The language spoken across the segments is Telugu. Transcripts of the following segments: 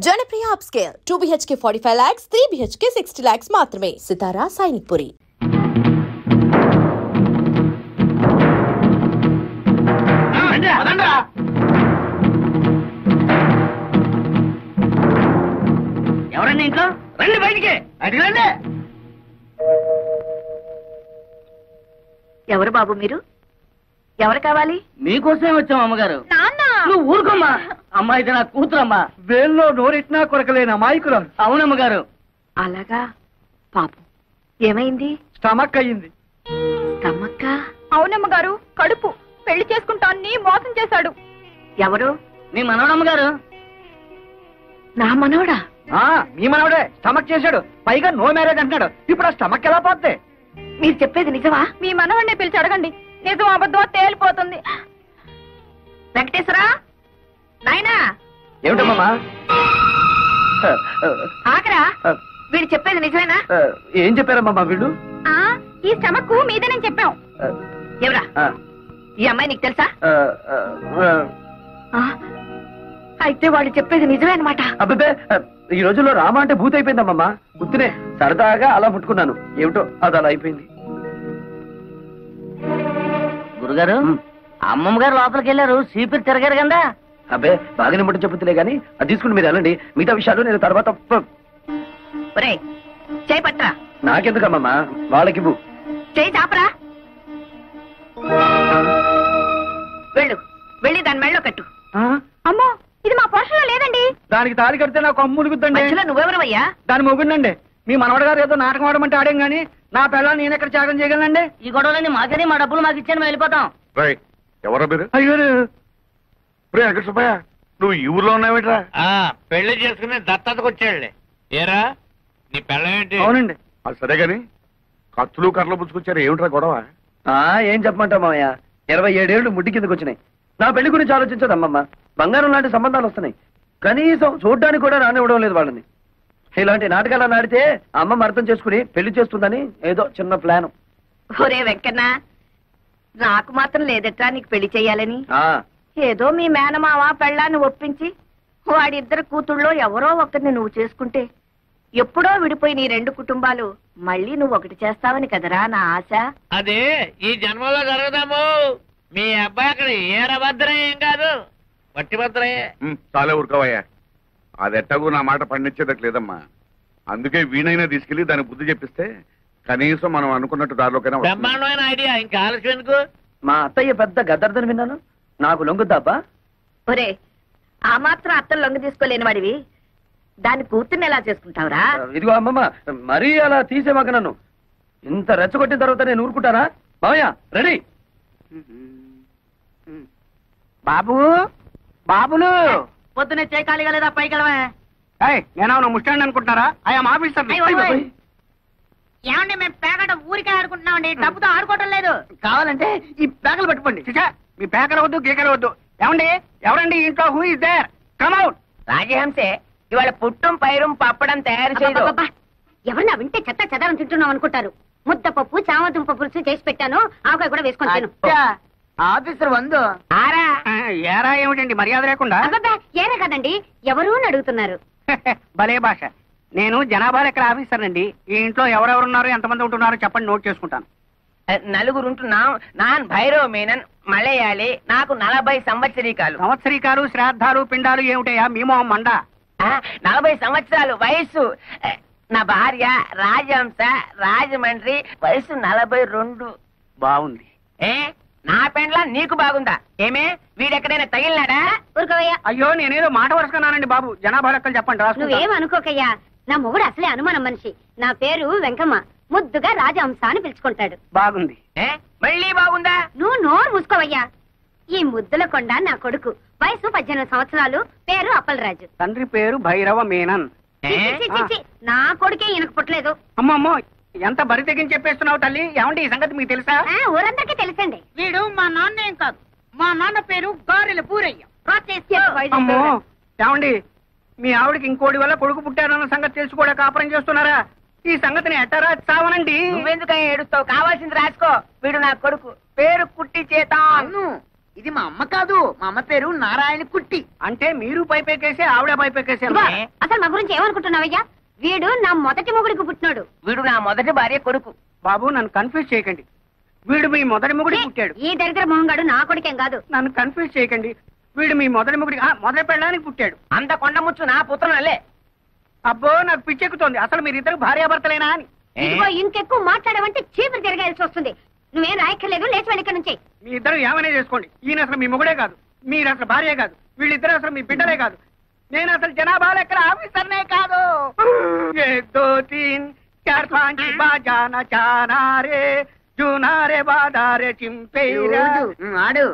Janapriya upscale 2 BHK 45 lakhs, 3 BHK 60 lakhs మాత్రమే. సితారా సైనిక్పురి. ఎవరండి ఇంట్లో? రండి బయటికి. అడిగండి. ఎవరు బాబు మీరు? ఎవరు కావాలి? మీకోసమే వచ్చాం అమ్మగారు. నాన్న నువ్వు ఊరుకోమ్మా. అమ్మాయి నా కూతురమ్మా. వేల్లో నోరెట్నా కొరకలేని అమాయకురాలు. అవునమ్మగారు. అలాగా పాపం ఏమైంది? స్టమక్ అయ్యింది. స్టమక్క? అవునమ్మగారు, కడుపు. పెళ్లి చేసుకుంటాన్ని మోసం చేశాడు. ఎవరు? మీ మనవడమ్మగారు. నా మనవడా? మీ మనవడే స్టమక్ చేశాడు. పైగా నో మ్యారేజ్ అంటున్నాడు. ఇప్పుడు ఆ స్టమక్ ఎలా పోతే? మీరు చెప్పేది నిజమా? మీ మనవడిని పిలిచి అడగండి. నిజం అబద్ధం తేలిపోతుంది. వెంకటేశ్వరా, నాయనా. ఏమిటమ్మా? ఆకరా, వీడు చెప్పేది నిజమేనా? ఏం చెప్పారమ్మా వీళ్ళు? ఈ స్టమక్ మీదేనని చెప్పాం. ఎవరా ఈ అమ్మాయి? నీకు తెలుసా? అయితే వాళ్ళు చెప్పేది నిజమే అనమాట. అబ్బే, ఈ రోజుల్లో రామ అంటే భూత అయిపోయిందమ్మా. గుర్తునే సరదాగా అలా ముట్టుకున్నాను. ఏమిటో అది అలా అయిపోయింది. గురుగారు, అమ్మమ్మ గారు లోపలికి వెళ్ళారు. సీపీలు తిరగారు కదా. అబ్బే, బాగానే ముట్ట చెప్పుతులే గానీ అది తీసుకుని మీరు వెళ్ళండి. మిగతా విషయాలు నేను తర్వాత. ఒరే, చేయి పట్టరా. నాకెందుకమ్మా, వాళ్ళకి చేయి చాపరా. వెళ్ళు, వెళ్ళి దాని మెళ్ళో కట్టు. అమ్మో, ఇది మా పోషణలో లేదండి. దానికి తాళి కడితే నాకు అమ్ములుగుద్దండి. మధ్యలో నువ్వెవరవయ్యా? దాని మొగుండండి. మీ మనవడ గారు ఏదో నాటకం ఆడమంటే ఆడేం గానీ నా పిల్లల్ని నేను ఎక్కడ త్యాగం చేయగలనండి? ఈ గొడవలని మాకని మా డబ్బులు మాకు ఇచ్చాను, వెళ్ళిపోతాం. ఎవరా మీరు? అయ్యో వెంకట సుబ్బయ్య, నువ్వు ఈ ఊర్లో ఉన్నావేట్రా? పెళ్లి చేసుకుని దత్తతకు వచ్చాడులే. ఏరా నీ పెళ్ళమేంటి? అవునండి. అది సరే గాని కత్తులు కర్రలు పుచ్చుకొచ్చారు. ఏమిట్రా గొడవ? ఏం చెప్పమంటావు మామయ్య, 27 ఏళ్ళు ముడ్డి కిందకు వచ్చినాయి. నా పెళ్లి గురించి ఆలోచించదు అమ్మమ్మ. బంగారం లాంటి సంబంధాలు వస్తున్నాయి, కనీసం చూడ్డానికి కూడా రానివ్వడం లేదు వాళ్ళని. ఇలాంటి నాటకాలు ఆడితే అమ్మమ్మ అర్థం చేసుకుని పెళ్లి చేస్తుందని ఏదో చిన్న ప్లాన్. ఒరే వెంకన్న, నాకు మాత్రం లేదట్రా నీకు పెళ్లి చెయ్యాలని. ఏదో మీ మేనమావ పెళ్ళాన్ని ఒప్పించి వాడిద్దరు కూతుళ్ళో ఎవరో ఒకరిని నువ్వు చేసుకుంటే ఎప్పుడో విడిపోయి 2 కుటుంబాలు మళ్ళీ నువ్వు ఒకటి చేస్తావని కదరా నా ఆశ. అదే ఈ జన్మలో జరగదాము. మీ అబ్బాయి అక్కడ ఏరభద్రం ఏం కాదు, వట్టి భద్రయ్యే. చాలే ఊరుకోవయ్యా. అది ఎట్టగు నా మాట పండించేదట్లేదమ్మా. అందుకే వీణైనా తీసుకెళ్లి దానికి బుద్ధి చెప్పిస్తే కనీసం మనం అనుకున్నట్టు దారిలోకైనా. బ్రహ్మాండమైన ఐడియా, ఇంకా ఆలస్యం ఎందుకు? మా అత్తయ్య పెద్ద గద్దర్దని విన్నాను. నాకు లొంగుద్దాబ్బా? ఒరే, ఆ మాత్రం అత్తలు లొంగ తీసుకోలేని వాడివి దాన్ని కూతుర్ని ఎలా చేసుకుంటావురా? ఇదిగో అమ్మమ్మ, మరీ అలా తీసేవాక నన్ను. ఇంత రెచ్చగొట్టిన తర్వాత నేను ఊరుకుంటానా? మామయ్య రెడీ. బాబు, బాబులు పొద్దునే చేయకాలిగా లేదా? పైకి వెళ్ళవే. నేనేమన్నా ముస్టాండ్ అనుకుంటున్నారా? I'm officer. ఏమండి, మేము పేగట ఊరికే ఆడుకుంటున్నామండి, డబ్బుతో ఆడుకోవటం లేదు. కావాలంటే ఈ పేకలు పట్టుకోండి. మీ పేకర వద్దు, గీకర వద్దు. ఏమండి, ఎవరండి ఇంట్లో? Who is there? Come out. రాజహంసే ఇవాళ పుట్టం పైరం పప్పడం తయారు చేయదు. ఎవరన్నా వింటే చెత్త చెదారం తింటున్నాం అనుకుంటారు. ముద్దపప్పు, చామదుంప పులుసు చేసి పెట్టాను, ఆవకాయ కూడా వేసుకొని తిను. ఆఫీసర్ వందు ఆరా ఏరా ఏమిటండి మర్యాద లేకుండా? ఏరే కదండి, ఎవరు అని అడుగుతున్నారు. భలే భాష. నేను జనాభా లెక్కల ఆఫీసర్ అండి. ఈ ఇంట్లో ఎవరెవరున్నారు, ఎంతమంది ఉంటున్నారో చెప్పండి, నోట్ చేసుకుంటాను. నలుగురు ఉంటున్నాం. నాన్ భైరవ మీనన్, మలయాళి. నాకు 40 సంవత్సరీకాలు. సంవత్సరీకాలు, శ్రాద్ధాలు, పిండాలు ఏమిటయా మీమో మండ? 40 సంవత్సరాలు వయస్సు. నా భార్య రాజహంస, రాజమండ్రి, వయసు 42. బాగుంది. నా పెండ్లా నీకు బాగుందా? ఏమే వీడెక్కడైనా తగిలినాడా? ఊరుకోవయ్యా. అయ్యో, నేనేదో మాట వరుసకున్నానండి బాబు. జనాభా లెక్కలు చెప్పండి, రాసుకుంటా. నువ్వేం అనుకోకయ్యా, నా మొగుడు అసలే అనుమానం మనిషి. నా పేరు వెంకమ్మ, ముద్దుగా రాజహంస అని పిలుచుకుంటాడు. బాగుంది. మళ్ళీ బాగుందా? నువ్వు నోరు మూసుకోవయ్యా. ఈ ముద్దుల కొండ నా కొడుకు, వయసు 18 సంవత్సరాలు, పేరు అప్పలరాజు. తండ్రి పేరు భైరవ మీనన్. నా కొడుకే ఈయనకు పుట్టలేదు. అమ్మమ్మో, ఎంత బరి తెగించి చెప్పేస్తున్నావు తల్లి. ఏమండి, ఈ సంగతి మీకు తెలుసా? ఊరందరికీ తెలుసండి. వీడు మా నాన్న ఏం కాదు, మా నాన్న పేరు గారెల పూరయ్య. అమ్మో, ఏమండి, మీ ఆవిడకి ఇంకోటి వల్ల కొడుకు పుట్టారన్న సంగతి తెలిసి కూడా కాపురం చేస్తున్నారా? ఈ సంగతిని ఎట్టారా చావనండి. నువ్వెందుకని ఏడుస్తావు? కావాల్సింది రాసుకో. వీడు నా కొడుకు, పేరు కుట్టి చేతాను. ఇది మా అమ్మ కాదు, మా అమ్మ పేరు నారాయణ కుట్టి. అంటే మీరు పైపెక్కేసి ఆవిడ పైపెక్కేసి ఇదిగో, అసలు మా గురించి ఏమనుకుంటున్నావయ్యా? వీడు నా మొదటి మొగుడికి పుట్టినాడు. వీడు నా మొదటి భార్య కొడుకు. బాబు నన్ను కన్ఫ్యూజ్ చేయకండి, వీడు మీ మొదటి మొగుడి పుట్టాడు. ఈ దరిద్ర మొహంగాడు నా కొడుకేం కాదు. నన్ను కన్ఫ్యూజ్ చేయకండి, వీడు మీ మొదటి మొగుడి మొదటి పెళ్ళడానికి పుట్టాడు. అంత కొండముచ్చు నా పుత్రనలే. అబ్బో నాకు పిచ్చెక్కుతోంది, అసలు మీరిద్దరు భార్యాభర్తలేనా అని. ఇదిగో ఇంకెక్కువ మాట్లాడమంటే చీపురు తిరగాల్సి వస్తుంది. నువ్వేం రాయక్కర్లేదు, లేచి వెళ్ళి ఇక్కడ నుంచి. మీ ఇద్దరు ఏమైనా చేసుకోండి, ఈయన అసలు మీ మొగుడే కాదు, మీరు అసలు భార్య కాదు, వీళ్ళిద్దరు అసలు మీ బిడ్డలే కాదు, నేను అసలు జనాభా లెక్కల ఆఫీసర్నే కాదు. 1 2 3 4 5 బాజానా చానా రే జూనారే బాదారే చింపేరా. ఆడు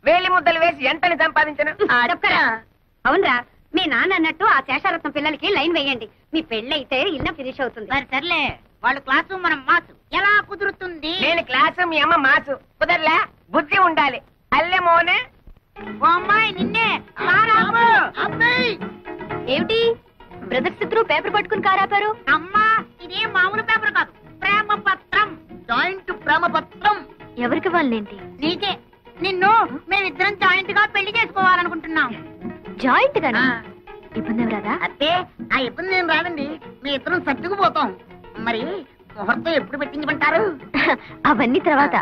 వేలి ముద్దలు వేసి ఎంతని సంపాదించను. చెప్పరా? అవునరా, మీ నాన్న అన్నట్టు ఆ శేషారత్నం పిల్లలకి లైన్ వేయండి. మీ పెళ్ళైతే ఇల్లు ఫినిష్ అవుతుంది. సర్లే, వాళ్ళు క్లాసు మనం మాసు, ఎలా కుదురుతుంది? నేను క్లాసు, మీ అమ్మ మాసు. కుదరలే, బుద్ధి ఉండాలి. అల్లె మోనే ఓ అమ్మాయి నిన్నే. ఏమిటి బ్రదర్స్ ఇద్దరు పేపర్ పట్టుకుని కారాపారు? అమ్మా, ఇది మామూలు పేపర్ కాదు, ప్రేమ పత్రం, జాయింట్ ప్రేమ పత్రం. ఎవరికి వాళ్ళేంటి? నీకే. నిన్ను మేమిద్దరం జాయింట్ గా పెళ్లి చేసుకోవాలనుకుంటున్నాం. జాయింట్ గానా? ఇబ్బంది రాదా? అంటే ఆ ఇబ్బంది ఏం రాదండి, మీ ఇద్దరం సర్దుకుపోతాం. మరి ముహూర్తం ఎప్పుడు పెట్టించమంటారు? అవన్నీ తర్వాత,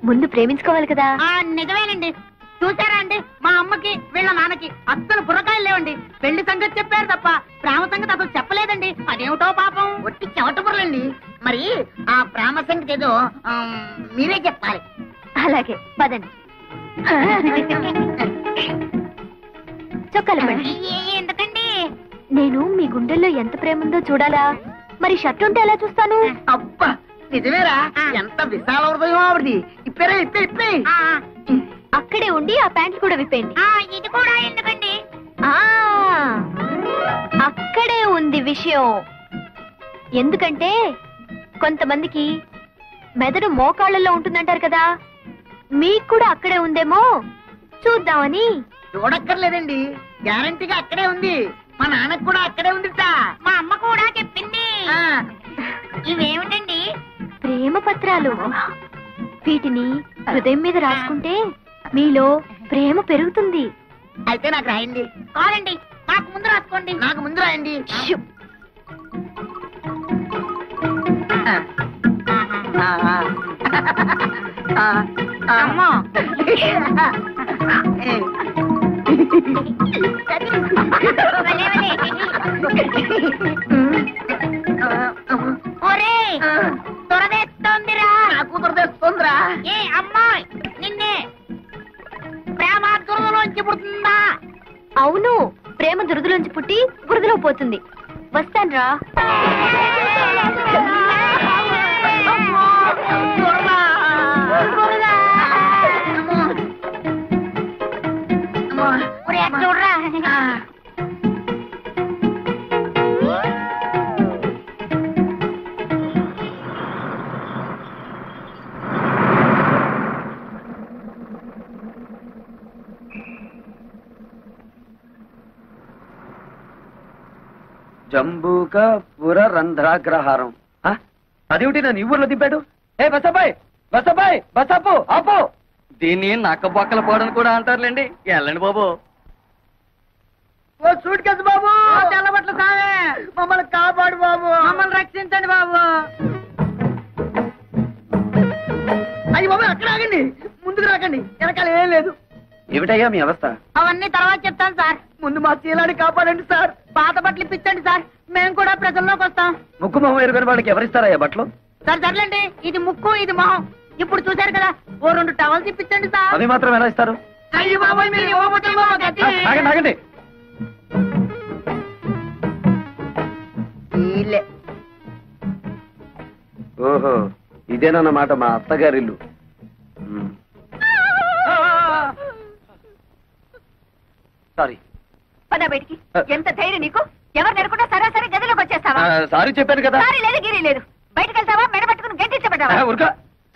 ముందు ప్రేమించుకోవాలి కదా. నిజమేనండి. చూసారా అండి, మా అమ్మకి వీళ్ళ నాన్నకి అస్సలు బుర్రకాయలు లేవండి. పెళ్లి సంగతి చెప్పారు తప్ప ప్రేమ సంగతి అసలు చెప్పలేదండి. అదేమిటో పాపం, ఒట్టి చెవట బుర్రండి. మరి ఆ ప్రేమ సంగతి ఏదో మీరే చెప్పాలి. అలాగే పదండి. చొక్కాలు పడండి. ఎందుకండి? నేను మీ గుండెల్లో ఎంత ప్రేమ ఉందో చూడాలా? మరి షర్ట్ ఉంటే ఎలా చూస్తాను? అబ్బా నిజమేరా, ఎంత విశాల హృదయం ఆవిడది. ఇప్పేరా ఇప్పే ఇప్పే. అక్కడే ఉండి ఆ ప్యాంట్లు కూడా విప్పేయండి. ఇది కూడా ఎందుకండి? అక్కడే ఉంది విషయం. ఎందుకంటే కొంతమందికి మెదడు మోకాళ్ళల్లో ఉంటుందంటారు కదా, మీకు కూడా అక్కడే ఉందేమో చూద్దామని. చూడక్కర్లేదండి, గ్యారంటీగా అక్కడే ఉంది. మా నాన్నకు కూడా అక్కడే ఉందిట, మా అమ్మ కూడా చెప్పింది. ఇవేమిటండి? ప్రేమ పత్రాలు. వీటిని హృదయం మీద రాసుకుంటే మీలో ప్రేమ పెరుగుతుంది. అయితే నాకు రాయండి. కాదండి, నాకు ముందు రాసుకోండి. నాకు ముందు రాయండి. అమ్మా ఒరే దొరదేస్తోందిరా. నాకు దొరదేస్తోందిరా. ఏ అమ్మాయి, నిన్నే ప్రేమ దురదలోంచి పుడుతుందా? అవును, ప్రేమ దురదలోంచి పుట్టి బురదలో పోతుంది. వస్తాన్రా. చూడరా. జంబూక పుర రంధ్రాగ్రహారం. అదేమిటి నన్ను ఈ ఊర్లో దింపాడు? ఏ బసబాయ్ బసబాయ్ బసపు ఆపో. దీన్ని నక్క బొక్కల పోవడం కూడా అంటారులేండి. వెళ్ళండి బాబు. ఓ సూట్ కేసు బాబు, తెల్లబట్ల సామే, మమ్మల్ని కాపాడు బాబు, మమ్మల్ని రక్షించండి బాబు. అయ్యి బాబు, అక్కడ ఆగండి, ముందుకు రాకండి, వెనకాల ఏం లేదు. ఏమిటయ్యా మీ అవస్థ? అవన్నీ తర్వాత చెప్తాను సార్, ముందు మా శీలాన్ని కాపాడండి సార్. పాత బట్టలు ఇప్పించండి సార్, మేము కూడా ప్రజల్లోకి వస్తాం. ముక్కు మొహం ఎరుగని వాళ్ళకి ఎవరిస్తారయ్యా బట్టలు? సార్ సర్లేండి, ఇది ముక్కు ఇది మొహం, ఇప్పుడు చూశారు కదా, ఓ 2 టవల్స్ ఇప్పించండి సార్. అవి మాత్రం ఎలా ఇస్తారు? అయ్యి బాబాయ్, మీరు ఇవ్వబోతే ఆగండి ఆగండి. ఓహో, ఇదేనన్నమాట మా అత్తగారిల్లు. సారీ. పద బయటికి. ఎంత ధైర్యం నీకు? ఎవరు నెరకుండా సరాసరి గదిలోకి వచ్చేస్తావా? సారీ చెప్పాను కదా. సారీ లేదు గిరి లేదు. బయటకు వెళ్తావా, మెడ పట్టుకుని గెంటించబడ్డావా? ఉరక.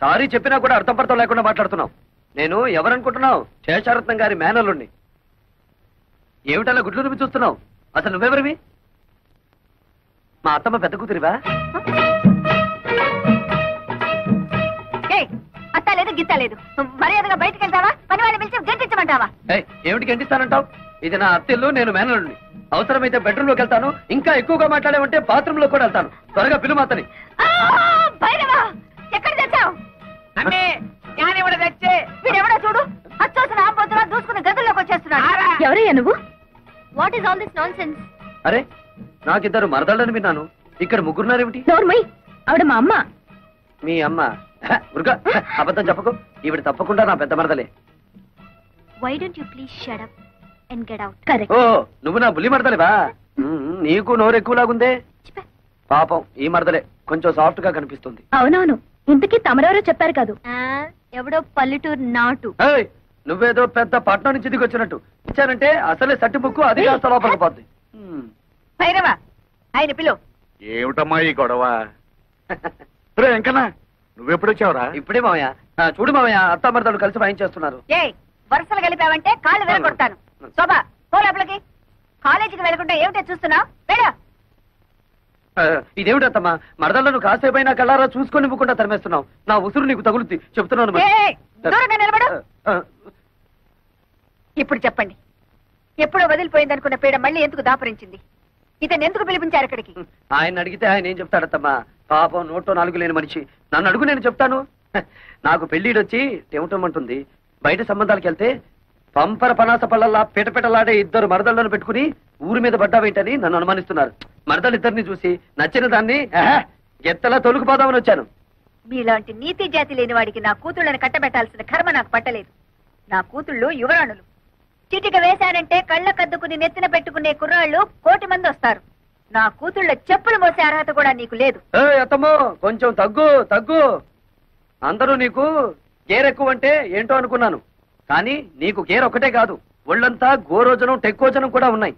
సారీ చెప్పినా కూడా అర్థం పడతాం లేకుండా మాట్లాడుతున్నావు. నేను ఎవరనుకుంటున్నావు? శేషారత్నం గారి మేనల్లుండి. ఏమిటలా గుడ్లు రుపి చూస్తున్నావు? అసలు నువ్వెవరివి? మా అత్తమ్మ పెద్ద కూతురివా? లేదు గిత్త లేదు. మర్యాదగా బయటకు వెళ్తావా, పని వాళ్ళని పిలిచి గంటించమంటావా? ఏమిటి గంటిస్తానంటావు? ఇది నా అత్తిల్లు, నేను మేనల్లుడిని. అవసరమైతే బెడ్రూమ్ లోకి వెళ్తాను, ఇంకా ఎక్కువగా మాట్లాడేమంటే బాత్రూమ్ లో కూడా వెళ్తాను. త్వరగా పిలువు అతని. భైరవా, ఎక్కడ తెచ్చావు? అమ్మే జ్ఞానివుడు తెచ్చే. వీడెవడో చూడు, అచ్చోసిన ఆంబోతులా దూసుకుని గదుల్లోకి వచ్చేస్తున్నాడు. ఎవరయ్యా నువ్వు? What is all this non sense? అరే, నాకిద్దరు మరదళ్ళని విన్నాను, ఇక్కడ ముగ్గురున్నారేమిటి? నోర్మయ్, ఆవిడ మా అమ్మ. మీ అమ్మ? ఉరుగా, అబద్ధం చెప్పకు. ఈవిడ తప్పకుండా నా పెద్ద మరదలే. Why don't you please shut up and get out? Correct. ఓ, నువ్వు నా బుల్లి మరదలేవా? నీకు నోరు ఎక్కువలాగుందే. పాపం ఈ మరదలే కొంచెం సాఫ్ట్ గా కనిపిస్తుంది. అవునవును, ఇంతకీ తమరెవరో చెప్పారు కాదు. ఎవడో పల్లెటూరు నాటు. ఏయ్, నువ్వేదో పెద్ద పట్నం నుంచి దిగొచ్చినట్టు ఇచ్చానంటే అసలే సట్టి ముక్కు అది కాస్త లోపలికి పోద్ది. భైరవా, ఆయన పిలువు. ఏమిటమ్మా ఈ గొడవ? వెంకన్నా, నువ్వెప్పుడొచ్చావురా? ఇప్పుడే మామయ్య. చూడు మామయ్య, అత్త మరదలు కలిసి వాయించేస్తున్నారు. ఏయ్, వరుసలు కలిపావంటే కాళ్ళు వెళ్ళగొడతాను. శోభా, పోలపలకి. కాలేజీకి వెళ్ళకుండా ఏమిటో చూస్తున్నావు? వెళ్ళు. ఇదేమిటి అత్తమ్మా, మరదలను కాసేపైనా కళ్ళారా చూసుకొని ఇవ్వకుండా తరిమేస్తున్నావు. నా ఉసురు నీకు తగులుద్ది, చెప్తున్నాను మరి. ఏయ్, దూరంగా నిలబడు. ఇప్పుడు చెప్పండి, ఎప్పుడో వదిలిపోయిందనుకున్న పీడ మళ్ళీ ఎందుకు దాపరించింది? ఇతను ఎందుకు పిలిపించారు ఇక్కడికి? ఆయన అడిగితే ఆయన ఏం చెప్తాడత్తమ్మా? పాపం నోట్లో నాలుగు లేని మనిషి. నన్ను అడుగు, నేను చెప్తాను. నాకు పెళ్లిడొచ్చి టెమటమంటుంది. బయట సంబంధాలకు వెళ్తే పంపర పనాస పళ్ళల్లా పిటపిటలాడే ఇద్దరు మరదళ్లను పెట్టుకుని ఊరి మీద పడ్డావేంటని నన్ను అనుమానిస్తున్నారు. మరదలిద్దరిని చూసి నచ్చిన దాన్ని ఎత్తలా తొలుకుపోదామని వచ్చాను. మీలాంటి నీతి జాతి లేని వాడికి నా కూతుళ్ళని కట్టబెట్టాల్సిన కర్మ నాకు పట్టలేదు. నా కూతుళ్ళు యువరాణులు. చిటిక వేశానంటే కళ్ళ కద్దుకుని నెత్తిన పెట్టుకునే కుర్రాళ్ళు 1,000,000 మంది వస్తారు. నా కూతుళ్ళ చెప్పులు మోసే అర్హత కూడా నీకు లేదు. అత్తమ్మో, కొంచెం తగ్గు తగ్గు. అందరూ నీకు గేరెక్కువ అంటే ఏంటో అనుకున్నాను, కానీ నీకు గేర్ ఒక్కటే కాదు, ఒళ్ళంతా గోరోజనం టెక్కోజనం కూడా ఉన్నాయి.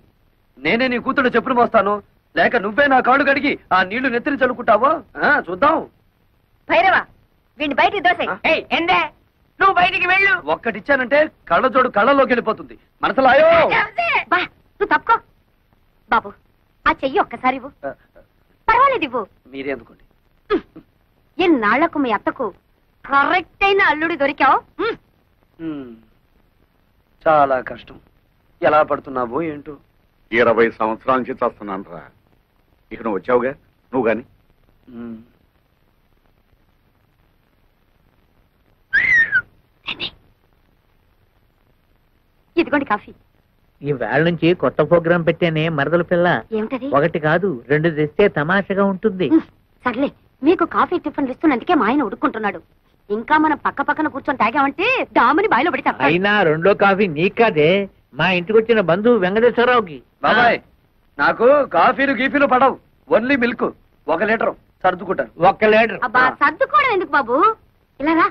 నేనే నీ కూతురు చెప్పులు మోస్తాను, లేక నువ్వే నా కాళ్ళు కడిగి ఆ నీళ్లు నెత్తిని చల్లుకుంటావో చూద్దాం. భైరవా, వీడిని బయటికి దోసే. ఎందే, నువ్వు బయటికి వెళ్ళు. ఒక్కటిచ్చానంటే కళ్ళజోడు కళ్ళలోకి వెళ్ళిపోతుంది. మనసులాయో. నువ్వు తప్పుకో. బాబు, ఆ చెయ్యి ఒక్కసారి ఇవ్వు. పర్వాలేదు, ఇవ్వు. మీరే అందుకోండి. ఎన్నాళ్లకు మీ అత్తకు కరెక్ట్ అయిన అల్లుడి దొరికావు. చాలా కష్టం. ఎలా పడుతున్నావో ఏంటో. 20 సంవత్సరాల నుంచి చేస్తున్నాను రా. ఇక నువ్వు వచ్చావుగా, నువ్వు గాని. ఇదిగోండి కాఫీ. ఈ వేళ నుంచి కొత్త ప్రోగ్రాం పెట్టానే మరదల పిల్ల. ఏమిటది? 1 కాదు 2 తెస్తే తమాషగా ఉంటుంది. సర్లే, మీకు కాఫీ టిఫిన్లు ఇస్తున్నందుకే మా ఆయన ఉడుక్కుంటున్నాడు. ఇంకా మనం పక్క పక్కన కూర్చొని తాగామంటే డాముని బాయిలో పడి తప్ప. అయినా 2వ కాఫీ నీకు కాదే, మా ఇంటికి వచ్చిన బంధువు వెంకటేశ్వరరావుకి. బాబాయ్, నాకు కాఫీలు గీఫీలు పడవు, ఓన్లీ మిల్క్. 1 లీటర్ సర్దుకుంటాను. 1 లీటర్. అబ్బా, సర్దుకోవడం ఎందుకు బాబు? ఇలాగా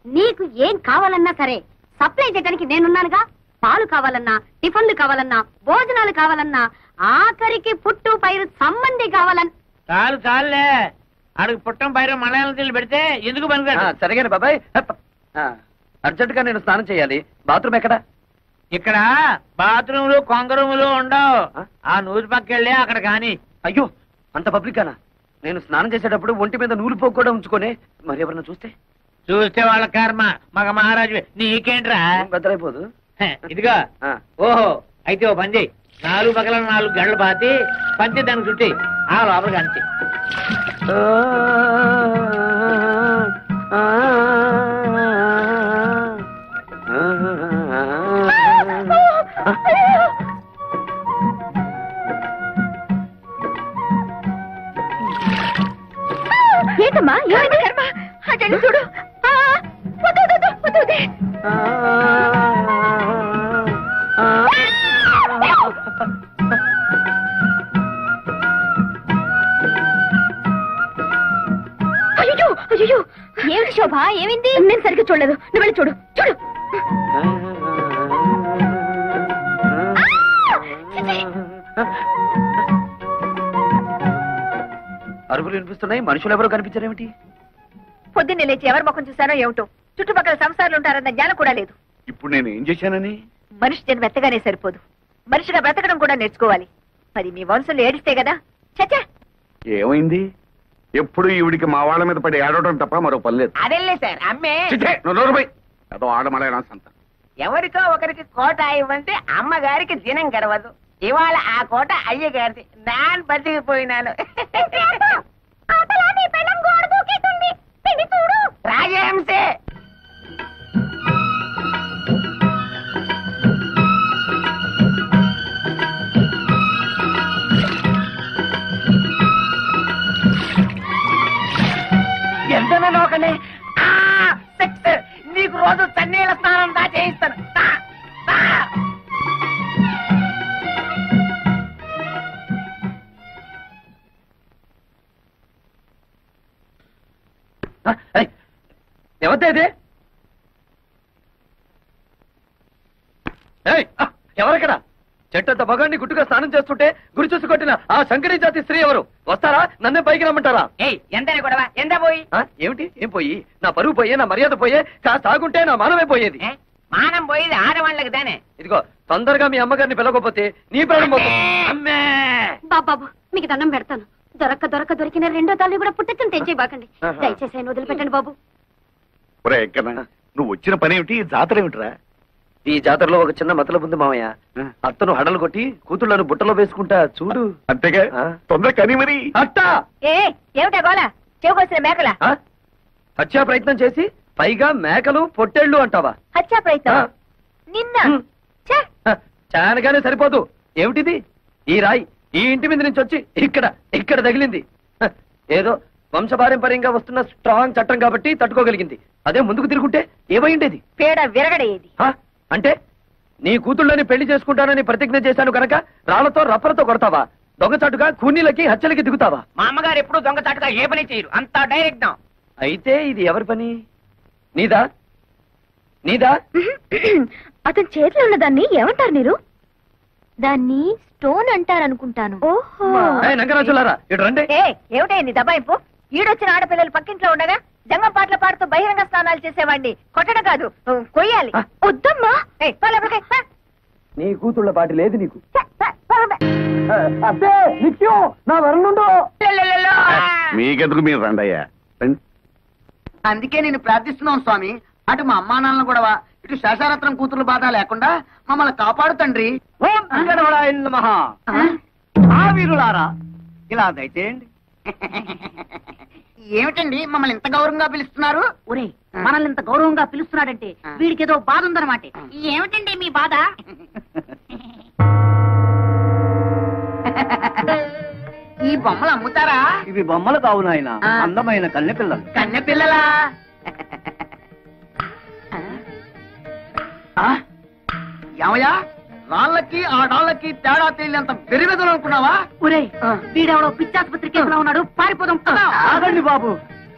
నీకు ఏం కావాలన్నా సరే సప్లై చేయడానికి నేనున్నానుగా. పాలు కావాలన్నా, టిఫిన్లు కావాలన్నా, భోజనాలు కావాలన్నా, ఆఖరికి పుట్టు పైరు సంబంధి కావాలన్నా. చాలు చాలులే, అడుగు పుట్టం పైరు మలయాళం తీళ్ళు పెడితే ఎందుకు పనికిరాడు? సరిగానే బాబాయ్. అర్జెంట్ గా నేను స్నానం చేయాలి. బాత్రూమ్ ఎక్కడ? ఇక్కడ బాత్రూములు కొంగరూములు ఉండవు. ఆ నూరు పక్కెళ్ళి అక్కడ కాని. అయ్యో, అంత పబ్లిక్ గానా? నేను స్నానం చేసేటప్పుడు ఒంటి మీద నూలు పోగు కూడా ఉంచుకోనే. మరి ఎవరన్నా చూస్తే? చూస్తే వాళ్ళ కర్మ. మగ మహారాజు నీకేంట్రా? బెదరైపోదు. ఇదిగా. ఓహో, అయితే ఓ పని చేయి. 4 పక్కల 4 గంటలు పాతి పంచి దానికి చుట్టి ఆ లోపలికి అంతే. ఏంటమ్మా, ఏమైంది? కర్మ, అటెండి చూడు. అయ్యో అయ్యో, ఏమిటి శోభ, ఏమైంది? నేను సరిగ్గా చూడలేదు, నువ్వు వెళ్ళి చూడు. చూడు. అరుపులు వినిపిస్తున్నాయి, మనుషులు ఎవరో కనిపించారేమిటి? పొద్దున్నే లేచి ఎవరి ముఖం చూశానో ఏమిటో. చుట్టుపక్కల సంసారాలు ఉంటారన్న జ్ఞానం కూడా లేదు. ఇప్పుడు నేను ఏం చేశానని? మనిషి జన్మ ఎత్తగానే సరిపోదు, మనిషిగా బ్రతకడం కూడా నేర్చుకోవాలి. మరి మీ వంశంలో ఏడిస్తే కదా. చచ్చా, ఏమైంది? ఎప్పుడు ఈవిడికి మా వాళ్ళ మీద పడి ఏడవడం తప్ప మరో పని లేదు. అదెల్లే సార్ అమ్మే చిచ్చే, నువ్వు నోరు మూయ్. ఏదో ఆడమలైనా సంత. ఎవరికో ఒకరికి కోట ఇవ్వంటే అమ్మగారికి దినం గడవదు. ఇవాళ ఆ కోట అయ్యగారిది. నాన్ బతికిపోయినాను. రాజహంసే ఎంత నోకండి. నీకు రోజు చన్నీళ్ళ స్నానం దా చేయిస్తాను. ఎవరిదే ఇది? ఎవరెక్కడ? చెట్టంత మగాన్ని గుట్టుగా స్నానం చేస్తుంటే గురి చూసి కొట్టిన ఆ శంకరీ జాతి స్త్రీ ఎవరు? వస్తారా? నన్నే పైకి రమ్మంటారా? ఎంత గొడవ ఎంత పోయి? ఏమిటి? ఏం పోయి? నా పరువు పోయే, నా మర్యాద పోయే, కాస్త ఆగుంటే నా మానమే పోయేది. మానం పోయేది ఆడవాళ్ళకి దానే. ఇదిగో తొందరగా మీ అమ్మగారిని పిలవకపోతే నీ ప్రాణం పోతుంది. అమ్మే బాబాబు మీకు దండం పెడతాను. దొరికిన రెండో తల్లి కూడా పుట్టకని తెచ్చే బాకండి. దయచేసి ఆయన వదిలిపెట్టండి బాబు. ఒరే ఎక్కన్నా, నువ్వు వచ్చిన పని ఏమిటి? జాతర ఏమిట్రా? ఈ జాతరలో ఒక చిన్న మతలబు ఉంది మామయ్య. అత్తను హడలు కొట్టి కూతుళ్ళను బుట్టలో వేసుకుంటా చూడు. అంతేగా, తొందర కని మరి. అట్టా ఏమిటా గోలా? చెవుకొచ్చిన మేకలా? హత్యా ప్రయత్నం చేసి పైగా మేకలు పొట్టేళ్లు అంటావా? హత్యా ప్రయత్నం నిన్న చానగానే సరిపోదు. ఏమిటిది? ఈ రాయి ఈ ఇంటి మీద నుంచి వచ్చి ఇక్కడ తగిలింది. ఏదో వంశపారంపర్యంగా వస్తున్న స్ట్రాంగ్ చట్టం కాబట్టి తట్టుకోగలిగింది. అదే ముందుకు తిరుగుంటే ఏమైండేది? పేడ విరగడేది. అంటే నీ కూతుళ్ళని పెళ్లి చేసుకుంటానని ప్రతిజ్ఞ చేశాను కనుక రాళ్లతో రప్పలతో కొడతావా? దొంగచాటుగా కూనీలకి హత్యలకి దిగుతావా? మా అమ్మగారు ఎప్పుడు దొంగచాటుగా ఏ పని చేయరు. అంతా డైరెక్ట్. అయితే ఇది ఎవరి పని? నీదా? అతని చేతిలో ఉన్న దాన్ని ఏమంటారు మీరు? దాన్ని స్టోన్ అంటారనుకుంటాను. ఓహో నంగరాజులారా ఇటు రండి. ఏమిటైంది దబాయింపు? ఈడొచ్చిన ఆడపిల్లలు పక్కింట్లో ఉండగా జంగం పాటలు పాడుతూ బహిరంగ స్నానాలు చేసేవాడిని కొట్టడం కాదు, కొయ్యాలి. వద్దమ్మా. నీ కూతుళ్ళ పాటి లేదు నీకు. నా వరణుండు. మీకెందుకు, మీరు రండి అయ్యా. అందుకే నేను ప్రార్థిస్తున్నాను స్వామి. అటు మా అమ్మా నాన్నలు గొడవ, ఇటు శేషారత్నం కూతురు బాధ లేకుండా మమ్మల్ని కాపాడు తండ్రి. వీరులారా ఇలా దయచేయండి. ఏమిటండి మమ్మల్ని ఇంత గౌరవంగా పిలుస్తున్నారు? ఒరే మనల్ని ఇంత గౌరవంగా పిలుస్తున్నాడంటే వీడికి ఏదో బాధ ఉందన్నమాట. ఏమిటండి మీ బాధ? ఈ బొమ్మలు అమ్ముతారా? ఇవి బొమ్మలు కావు నాయన, అందమైన కన్నెపిల్లలు. కన్నెపిల్లలా? ఏమయ్యా, రాళ్ళకి ఆ డాళ్ళకి తేడా తెలియనంత వెరివెదలు అనుకున్నావా? ఒరే వీడెవడో పిచ్చాసుపత్రి కేసులో ఉన్నాడు, పారిపోదాం. ఆగండి బాబు,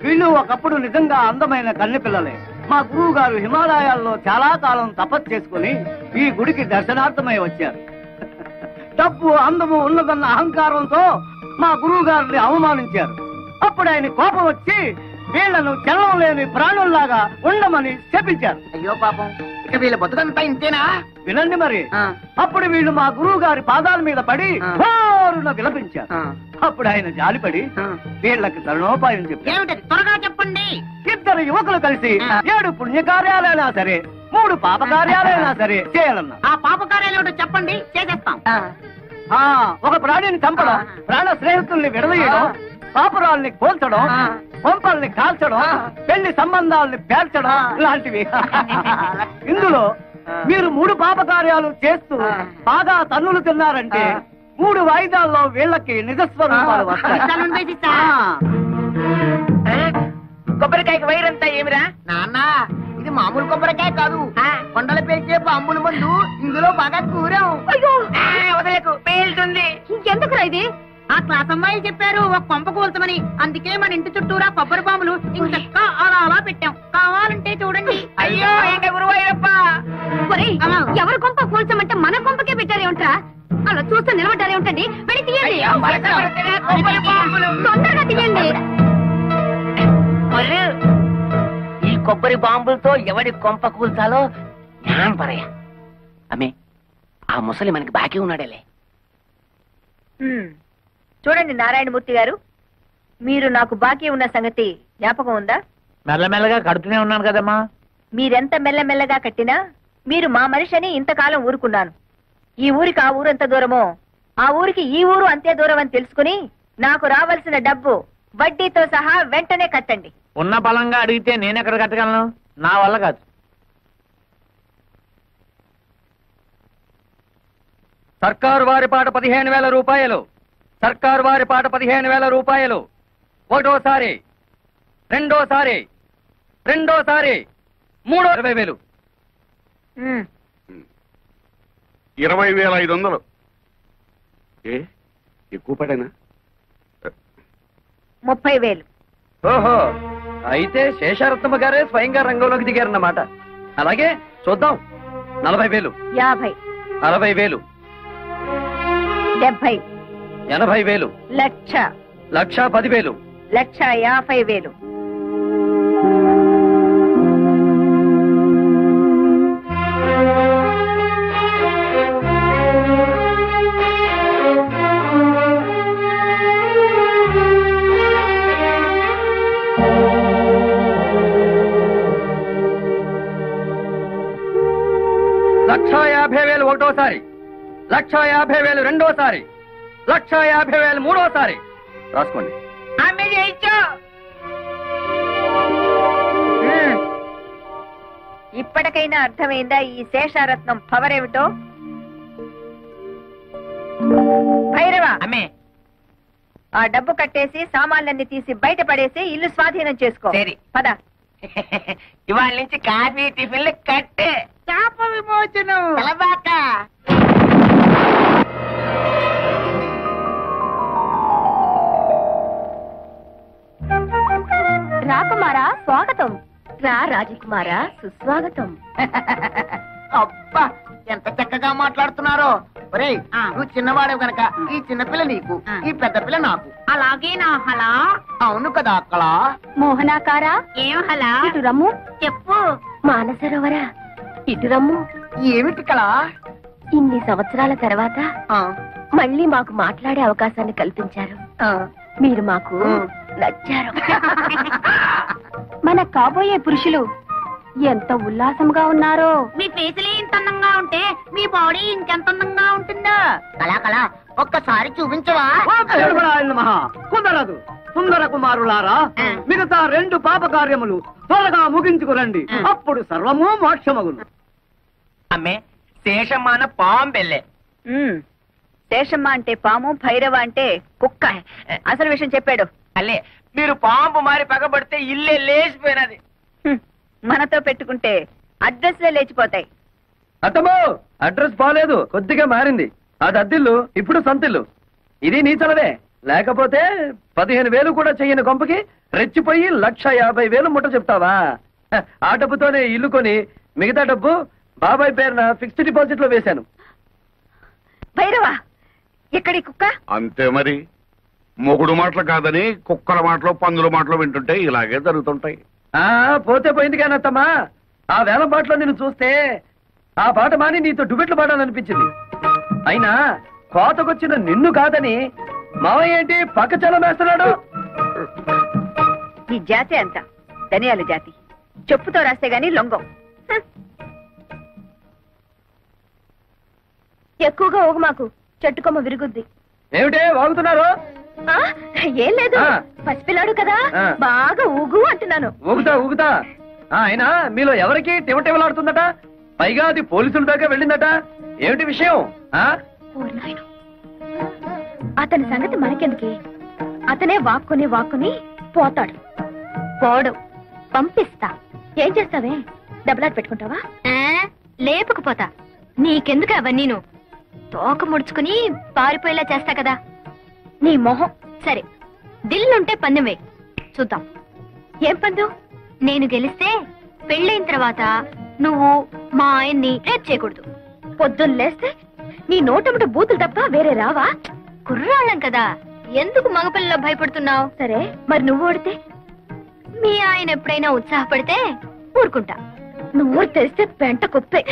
వీళ్ళు ఒకప్పుడు నిజంగా అందమైన కన్నెపిల్లలే. మా గురువు గారు హిమాలయాల్లో చాలా కాలం తపస్సు చేసుకుని ఈ గుడికి దర్శనార్థమై వచ్చారు. డబ్బు అందము ఉన్నదన్న అహంకారంతో మా గురువు గారిని అవమానించారు. అప్పుడు ఆయన కోపం వచ్చి వీళ్లను చలనం లేని ప్రాణుల్లాగా ఉండమని శపించారు. అయ్యో పాపం, ఇక వీళ్ళ బతుకంతా ఇంతేనా? వినండి మరి. అప్పుడు వీళ్ళు మా గురువు గారి పాదాల మీద పడి ఘోరున విలపించారు. అప్పుడు ఆయన జాలిపడి వీళ్ళకి తరుణోపాయం చెప్పారు. ఏమిటది? త్వరగా చెప్పండి. ఇద్దరు యువకులు కలిసి 7 పుణ్యకార్యాలైనా సరే 3 పాపకార్యాలైనా సరే చేయాలన్నా. ఆ పాపకార్యాలు ఏమిటో చెప్పండి, చేసేస్తాం. ఒక ప్రాణిని చంపడం, ప్రాణ స్నేహితుల్ని విడదీయడం, పాపురాల్ని కోల్చడం, పంపల్ని కాల్చడం, పెళ్లి సంబంధాలని పేర్చడం లాంటివి. ఇందులో మీరు 3 పాపకార్యాలు చేస్తూ బాగా తన్నులు తిన్నారంటే 3 వాయిదాల్లో వీళ్ళకి నిజస్వరూపాలు వస్తాయి. కొబ్బరికాయకి వైరంతా ఏమిరా? నాన్న, ఇది మామూలు కొబ్బరికాయ కాదు, కొండల పేల్చే బాంబుల మందు. ఇందులో బాగా కూరాం. వదలకు పేలుతుంది. ఇంకెందుకు ఇది? ఆ క్లాస్ అమ్మాయి చెప్పారు ఒక కొంప కూల్చమని. అందుకే మన ఇంటి చుట్టూరా కొబ్బరి బాంబులు ఇంకా అలా పెట్టాం. కావాలంటే చూడండి. అయ్యో ఏంట గురువయ్యప్ప, ఎవరి కొంప కూల్చమంటే మన కొంపకే పెట్టారేమిట్రా? అలా చూస్తూ నిలబడ్డారేమిటండి? వెళ్ళి తీయండి, తొందరగా తీయండి. ఈ కొబ్బరి బాంబులతో ఎవడి కొంప కూల్చాలో జ్ఞానం పరయ్యా. అమ్మే, ఆ ముసలి మనకి బాకీ ఉన్నాడేలే. చూడండి నారాయణమూర్తి గారు, మీరు నాకు బాకీ ఉన్న సంగతి జ్ఞాపకం ఉందా? మెల్లమెల్లగా కడుతూనే ఉన్నాను కదమ్మా. మీరెంత మెల్లమెల్లగా కట్టినా మీరు మా మనిషి అని ఇంతకాలం ఊరుకున్నాను. ఈ ఊరికి ఆ ఊరు ఎంత దూరమో ఆ ఊరికి ఈ ఊరు అంతే దూరం అని తెలుసుకుని నాకు రావాల్సిన డబ్బు వడ్డీతో సహా వెంటనే కట్టండి. ఉన్న బలంగా అడిగితే నేనెక్కడ కట్టగలను? నా వల్ల కాదు. సర్కారు వారి పాట 15,000 రూపాయలు. సర్కారు వారి పాట 15,000 రూపాయలు. ఒకటోసారి, రెండోసారి, మూడో 20,000. 20,500. ఏ ఎక్కువ పడేనా? 30,000. ఓహో, అయితే శేషారత్నమ్మ గారే స్వయంగా రంగంలోకి దిగారన్నమాట. అలాగే చూద్దాం. 40,000, 50, 60,000, 70, 80,000, 1,00,000, 1,10,000. 1,50,000. లక్షా 50,000 ఒకటోసారి, 1,50,000 రెండోసారి, 1,50,000 మూడోసారి. రాసుకోండి. ఇప్పటికైనా అర్థమైందా ఈ శేషారత్నం పవర్ ఏమిటో? భైరవ, అమ్మే ఆ డబ్బు కట్టేసి సామాన్లన్నీ తీసి బయట పడేసి ఇల్లు స్వాధీనం చేసుకో. సరే. పద. ఇవాళ నుంచి కాఫీ టిఫిన్లు కట్టే. శాప విమోచనం. తలబాక. రాకుమారా స్వాగతం. రా రాజకుమారా సుస్వాగతం. అబ్బా ఎంత చక్కగా మాట్లాడుతున్నారో. ఒరేయ్, నువ్వు చిన్నవాడే గనక ఈ చిన్నపిల్ల నీకు, ఈ పెద్ద పిల్ల నాకు. అలాగే నా హలా. అవును కదా అక్కడ. మోహనాకారా ఏం హలా? ఇటు రమ్ము. చెప్పు. మానసరోవరా ఇటు రమ్ము. ఏమిటి కళ? ఇన్ని సంవత్సరాల తర్వాత మళ్ళీ మాకు మాట్లాడే అవకాశాన్ని కల్పించారు. మీరు మాకు నచ్చారు. మన కాబోయే పురుషులు ఎంత ఉల్లాసంగా ఉన్నారో. మీ ఫేసులే ఇంత అందంగా ఉంటే మీ బాడీ ఇంకెంత అందంగా ఉంటుందో. కళా కళ ఒక్కసారి చూపించవా? కుదరదు. సుందర కుమారులారా, మిగతా 2 పాప కార్యములు త్వరగా ముగించుకురండి. అప్పుడు సర్వము మోక్షమగును. అమ్మే శేషమ్మాన పాంబెల్లే. శేషమ్మ అంటే పాము, భైరవ అంటే కుక్క. అసలు విషయం చెప్పాడు. అల్లే మీరు పాంపు మారి పగబడితే ఇల్లే లేచిపోయినది. మనతో పెట్టుకుంటే అడ్రస్లే లేచిపోతాయి. అత్తమ్మో, అడ్రస్ బాలేదు, కొద్దిగా మారింది. అది అద్దిల్లు, ఇప్పుడు సొంతిల్లు. ఇది నీ చలవే. లేకపోతే 15,000 కూడా చెయ్యని కొంపకి రెచ్చిపోయి 1,50,000 ముట్ట చెప్తావా? ఆ డబ్బుతోనే ఇల్లు కొని మిగతా డబ్బు బాబాయ్ పేరున ఫిక్స్డ్ డిపాజిట్ లో వేశాను. భైరవ, ఎక్కడి కుక్క? అంతే మరి. మొగుడు మాటలు కాదని కుక్కల మాటలు పందుల మాటలు వింటుంటే ఇలాగే జరుగుతుంటాయి. పోతే పోయింది కానీ అత్తమ్మా, ఆ వేలం పాటలో నిన్ను చూస్తే ఆ పాట మాని నీతో డుబెట్లు పాడాలనిపించింది. అయినా కోతకొచ్చిన నిన్ను కాదని మావయ్య ఏంటి పక్క చలమేస్తున్నాడు? ఈ జాతి అంత ధనియాల జాతి. చెప్పుతో రాస్తే గాని లొంగం. ఎక్కువగా ఊగు మాకు, చెట్టుకొమ్మ విరుగుద్ది. ఏమిటే వాగుతున్నారు? ఏం లేదు, పసిపిల్లాడు కదా, బాగా ఊగు అంటున్నాను. ఊగుతా. అయినా మీలో ఎవరికి టివటివలాడుతుందట? పైగా అది పోలీసుల దాకా వెళ్ళిందట. ఏమిటి విషయం? అతని సంగతి మనకెందుకే? అతనే వాక్కుని పోతాడు. పోడు, పంపిస్తా. ఏం చేస్తావే? డబ్బులాట పెట్టుకుంటావా? లేపకపోతా. నీకెందుకు అవన్నీ? నువ్వు తోక ముడుచుకుని పారిపోయేలా చేస్తా కదా. నీ మొహం. సరే, దిల్లుంటే పందెం వేయి, చూద్దాం. ఏం పందెం? నేను గెలిస్తే పెళ్ళైన తర్వాత నువ్వు మా ఆయన్ని రేప్ చేయకూడదు. పొద్దున్న లేస్తే నీ నోటముట బూతులు తప్ప వేరే రావా? కుర్రాళ్ళం కదా, ఎందుకు మగపిల్లలో భయపడుతున్నావు? సరే, మరి నువ్వు ఓడితే? మీ ఆయన ఎప్పుడైనా ఉత్సాహపడితే ఊరుకుంటా. నువ్వు తెరిస్తే పెంట కుప్పే.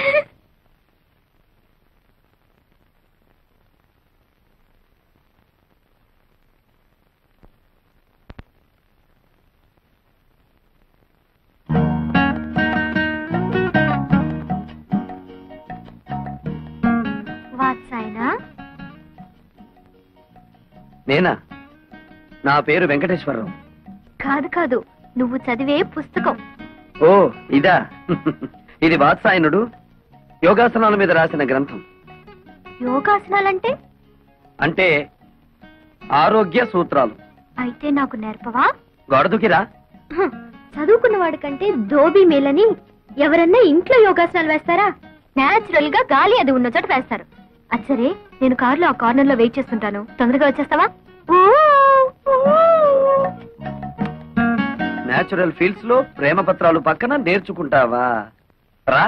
వాత్సాయనా? నేనా? నా పేరు వెంకటేశ్వరరావు. కాదు కాదు, నువ్వు చదివే పుస్తకం. ఓ ఇదా? ఇది వాత్సాయనుడు యోగాసనాల మీద రాసిన గ్రంథం. యోగాసనాలంటే? అంటే ఆరోగ్య సూత్రాలు. అయితే నాకు నేర్పవా? గొడదుకిరా. చదువుకున్న వాడికంటే ధోబీ మేలని ఎవరన్నా ఇంట్లో యోగాసనాలు వేస్తారా? నేచురల్ గా గాలి అది ఉన్న చోట వేస్తారు. అచ్చరే, నేను కారులో ఆ కార్నర్ లో వెయిట్ చేస్తుంటాను, తొందరగా వచ్చేస్తావా? నేచురల్ ఫీల్డ్స్ లో ప్రేమ పత్రాలు పక్కన నేర్చుకుంటావా? రా.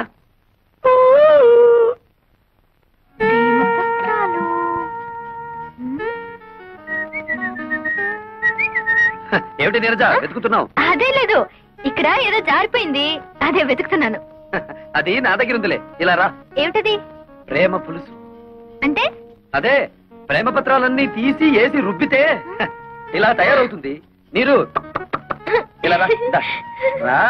ఏమిటి నీరజ వెతుకుతున్నావు? అదే లేదు, ఇక్కడ ఏదో జారిపోయింది, అదే వెతుకుతున్నాను. అది నా దగ్గర ఉందిలే, ఇలా రా. ఏమిటది? ప్రేమ పులుసు. అంటే? అదే ప్రేమ పత్రాలన్నీ తీసి వేసి రుబ్బితే ఇలా తయారవుతుంది. నీరు ఇలా రా. రా.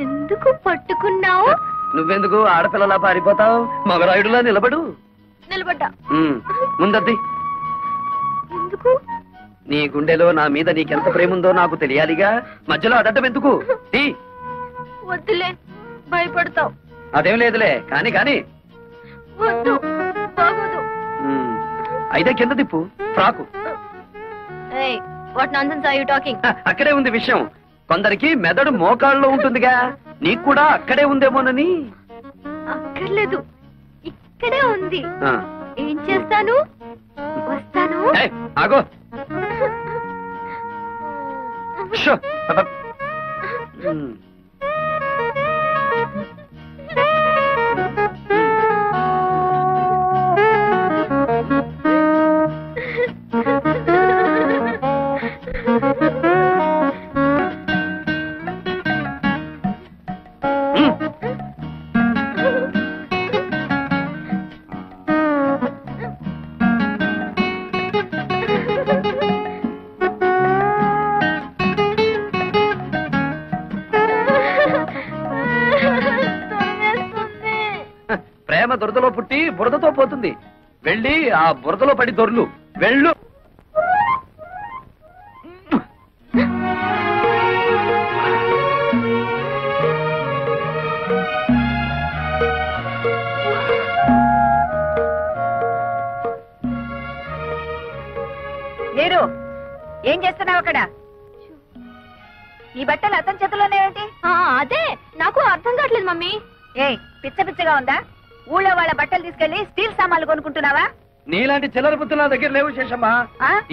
ఎందుకు పట్టుకున్నావు? నువ్వెందుకు ఆడపిల్లలా పారిపోతావు? మగరాయుడులా నిలబడు. నిలబడ్డా. ముందద్ది. ఎందుకు? నీ గుండెలో నా మీద నీకెంత ప్రేమ ఉందో నాకు తెలియాలిగా. మధ్యలో అడడ్డం ఎందుకు? వద్దులే, భయపడతావు. అదేం లేదులే, కాని కాని. వద్దు, బాగోదు. అయితే కింద తిప్పు. Frock. What nonsense are you talking? అక్కడే ఉంది విషయం. కొందరికి మెదడు మోకాళ్ళలో ఉంటుందిగా, నీకు కూడా అక్కడే ఉందేమోనని. అక్కర్లేదు, ఇక్కడే ఉంది. ఏం చేస్తాను? వస్తాను. ఆగో. ప్రేమ దురదలో పుట్టి బురదతో పోతుంది. వెళ్ళి ఆ బురదలో పడి దొర్లు. వెళ్ళు. మీరు ఏం చేస్తున్నావు అక్కడ? ఈ బట్టలు అతని చేతిలోనే ఏంటి? అదే నాకు అర్థం కావట్లేదు మమ్మీ. ఏ పిచ్చ పిచ్చగా ఉందా? ఊళ్ళో వాళ్ళ బట్టలు తీసుకెళ్లి స్టీల్ సామాన్లు కొనుక్కుంటున్నావా? నీలాంటి చిల్లర బుద్ధులు నా దగ్గర లేవు శేషమ్మా.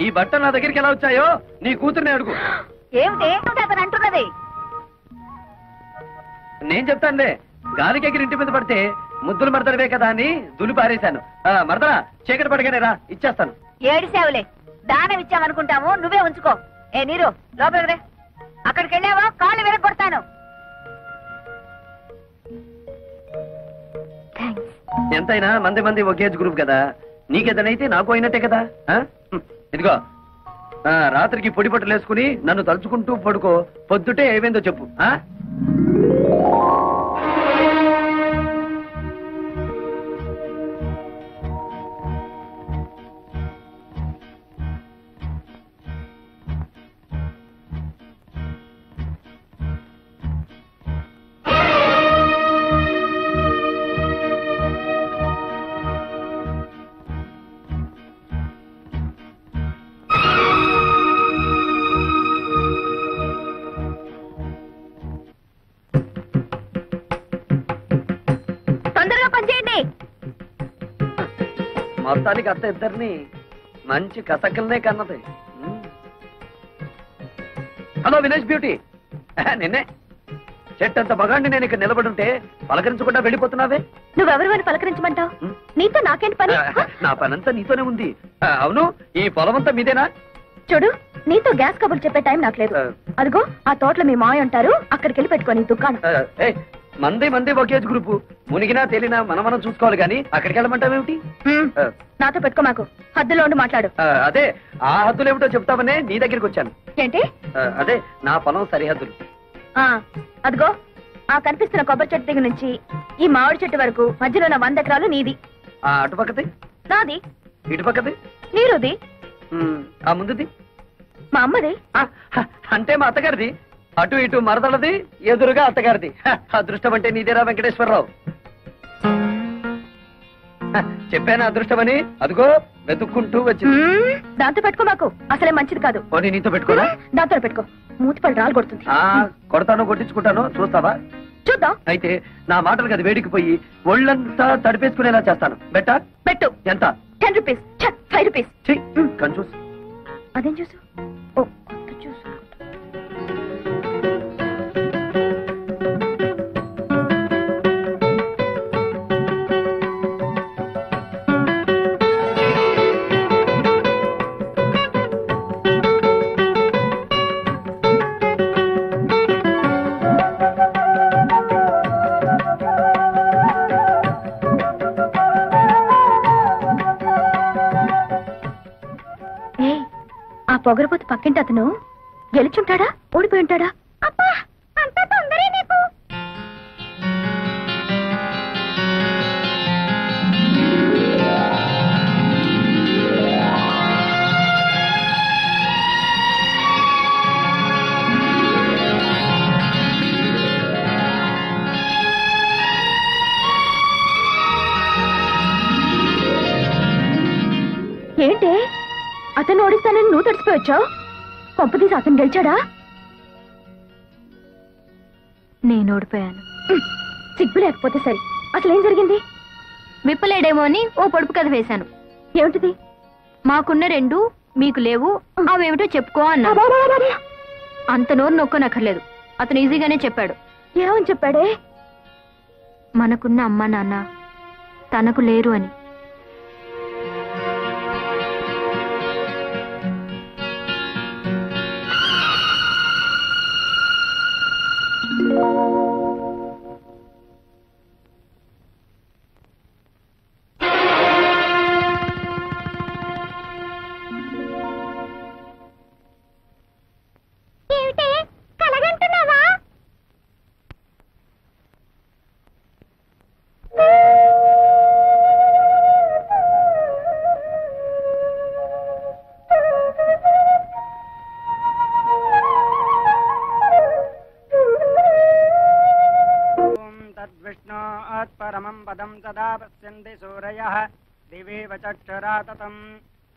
ఈ బట్టలు నా దగ్గరికి ఎలా వచ్చాయో నీ కూతుర్ని అడుగు. ఏమిటి అతను అంటున్నది? నేను చెప్తానులే. గాలికి ఎగిరి ఇంటి మీద పడితే ముద్దులు మరదడవే కదా అని దులి పారేశాను. మరదరా చీకటి పడగానే రా, ఇచ్చేస్తాను. ఏడిసేవులే, దానం ఇచ్చామనుకుంటాము, నువ్వే ఉంచుకో. ఏ నీరు లోపలికి రే. అక్కడికి వెళ్ళావా కాళ్ళు విరగొడతాను. ఎంతైనా మంది మంది ఒకే గ్రూప్ కదా. నీకేదనైతే నాకు అయినట్టే కదా. ఇదిగో రాత్రికి పొడి బట్టలు వేసుకుని నన్ను తలుచుకుంటూ పడుకో. పొద్దుటే ఏమైందో చెప్పు. మొత్తానికి అత్త ఇద్దరిని మంచి కథకల్నే కన్నది. హలో వినేష్ బ్యూటీ, నిన్నే. చెట్టంత మగాండి నేను ఇక్కడ నిలబడుంటే పలకరించకుండా వెళ్ళిపోతున్నావే. నువ్వెవరు పలకరించమంటావు? నీతో నాకేంటి పని? నా పనంతా నీతోనే ఉంది. అవును, ఈ పొలమంతా మీదేనా? చూడు, నీతో గ్యాస్ కబుర్లు చెప్పే టైం నాకు లేదు. అదిగో ఆ తోటలో మీ మాయ ఉంటారు, అక్కడికి వెళ్ళి పెట్టుకోని దుకాణం. మంది మంది ఒకేజ్ గ్రూపు. మునిగినా తేలినా మనం చూసుకోవాలి గాని అక్కడికి వెళ్ళమంటావేమిటి? నాతో పెట్టుకో, మాకు హద్దులో ఉండి మాట్లాడు. అదే ఆ హద్దులు ఏమిటో చెప్తావనే నీ దగ్గరికి వచ్చాను. ఏంటి? అదే నా పొలం సరిహద్దులు. అదిగో ఆ కనిపిస్తున్న కొబ్బరి చెట్టు దగ్గర నుంచి ఈ మామిడి చెట్టు వరకు మధ్యలో ఉన్న 100 ఎకరాలు నీది. ఆ అటుపక్కది? నాది. ఇటుపక్కది? నీరుది. ఆ ముందుది? మా అమ్మది. అంటే మా అత్తగారిది. అటు ఇటు మరదలది, ఎదురుగా అత్తగారిది. అదృష్టం అంటే నీదేరా వెంకటేశ్వరరావు. చెప్పాను అదృష్టమని. అదిగో వెతుక్కుంటూ వచ్చింది. దాంతో పెట్టుకో, మాకు అసలే మంచిది కాదు. పోనీ నీతో పెట్టుకోరా? దాంతో పెట్టుకో, మూతిపళ్ళు రాలు కొడుతుంది. కొడతాను, కొట్టించుకుంటాను, చూస్తావా? చూద్దాం. అయితే నా మాటలకు అది వేడికిపోయి ఒళ్ళంతా తడిపేసుకునేలా చేస్తాను. బెట్టా? పెట్టు. ఎంత? 10 రూపీస్. 5 రూపీస్. కన్ఫ్యూజ్. అదేం చూసు? ఓ కొత్త చూసు. పొగరపోతు పక్కింటి అతను గెలుచుంటాడా, ఓడిపోయి ఉంటాడా? అబ్బా, అంత తొందరే నీకు. ఏంటి అతను ఓడిస్తానని నువ్వు తడిసిపోయొచ్చావు? పంపతీసి అతను గెలిచాడా? నేను ఓడిపోయాను. సిగ్గు లేకపోతే సరే. అసలేం జరిగింది? విప్పలేడేమో అని ఓ పొడుపు కథ వేశాను. ఏమిటిది? మాకున్న 2 మీకు లేవు, అవేమిటో చెప్పుకో అన్నా. అంత నోరు నొక్కనక్కర్లేదు, అతను ఈజీగానే చెప్పాడు. ఏమని చెప్పాడే? మనకున్న అమ్మ నాన్న తనకు లేరు అని. परमं पदं तदा पश्यन्ति सूरयः दिवेव चक्षुरा ततं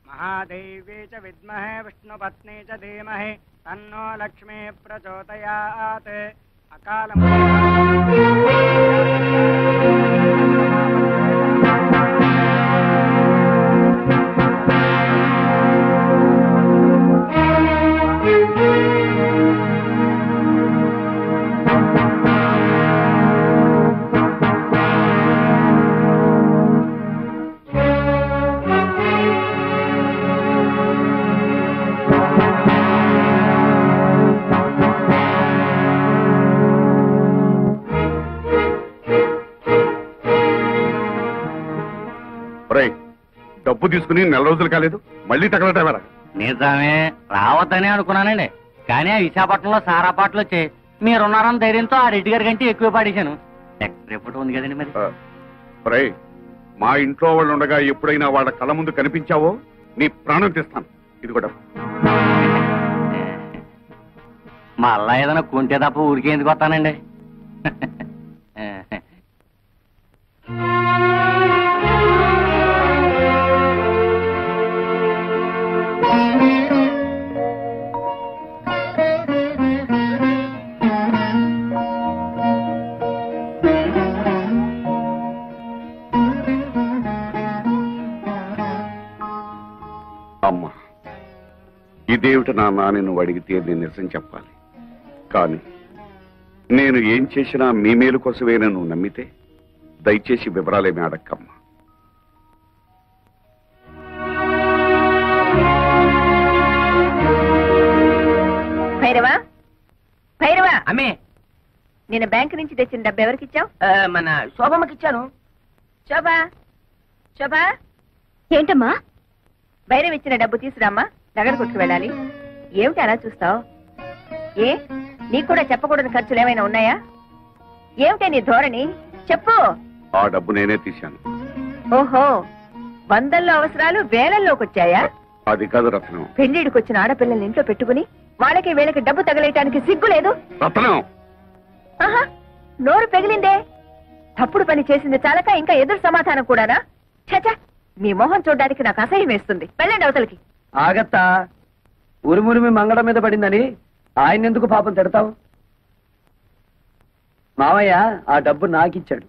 महादेवी च विद्महे विष्णुपत्नी च धीमहि तन्नो लक्ष्मी प्रचोदयात् अकालं డబ్బు తీసుకుని 4 రోజులు కాలేదు, మళ్ళీ తగలటవరా? నిజమే, రావద్దని అనుకున్నానండి. కానీ ఆ విశాఖపట్నంలో సారా పాటలు వచ్చి మీరున్నారని ధైర్యంతో ఆ రెడ్డి గారి కంటే ఎక్కువ పాడేశాను. రిపోర్ట్ ఉంది కదండి మరి. మా ఇంట్లో వాళ్ళు ఉండగా ఎప్పుడైనా వాళ్ళ కళ్ళ ముందు కనిపించావో నీ ప్రాణం తీస్తాను. ఇది కూడా మళ్ళా ఏదైనా కొంటే తప్ప ఊరికే ఎందుకు వస్తానండి? అమ్మా, ఇదేమిటి నాన్న అని నువ్వు అడిగితే నేను నిజం చెప్పాలి. కానీ నేను ఏం చేసినా మీ మేలు కోసమే నువ్వు నమ్మితే దయచేసి వివరాలేమి అడక్కమ్మా. భైరవా, భైరవా, అమ్మే, నేను బ్యాంకు నుంచి తెచ్చిన డబ్బు ఎవరికిచ్చావు? మన శోభమ్మకిచ్చాను. శోభా, శోభా. ఏంటమ్మా? భైరవ్ ఇచ్చిన డబ్బు తీసురామ్మా, నగర కొట్టుకు వెళ్ళాలి. ఏమిటి అలా చూస్తావు? ఏ, నీకు కూడా చెప్పకూడని ఖర్చులు ఏమైనా ఉన్నాయా? ఏమిటే నీ ధోరణి? చెప్పు. ఆ డబ్బు నేనే తీశాను. ఓహో, వందల్లో అవసరాలు వేలల్లోకి వచ్చాయా? అది కాదు రత్నం. పెళ్లిడికి వచ్చిన ఆడపిల్లల్ని ఇంట్లో పెట్టుకుని వాళ్ళకి వీళ్ళకి డబ్బు తగలేయటానికి సిగ్గు లేదు? రత్నం, ఆహా, నోరు పెగిలిందే. తప్పుడు పని చేసింది చాలక ఇంకా ఎదురు సమాధానం కూడానా? చచా, మీ మొహం చూడడానికి నాకు అసహ్యం వేస్తుంది. వెళ్ళండి అవతలకి. ఆగత్తా, ఉరుమురిమి మంగళం మీద పడిందని ఆయన ఎందుకు పాపం తిడతావు? మావయ్య ఆ డబ్బు నాకిచ్చాడు.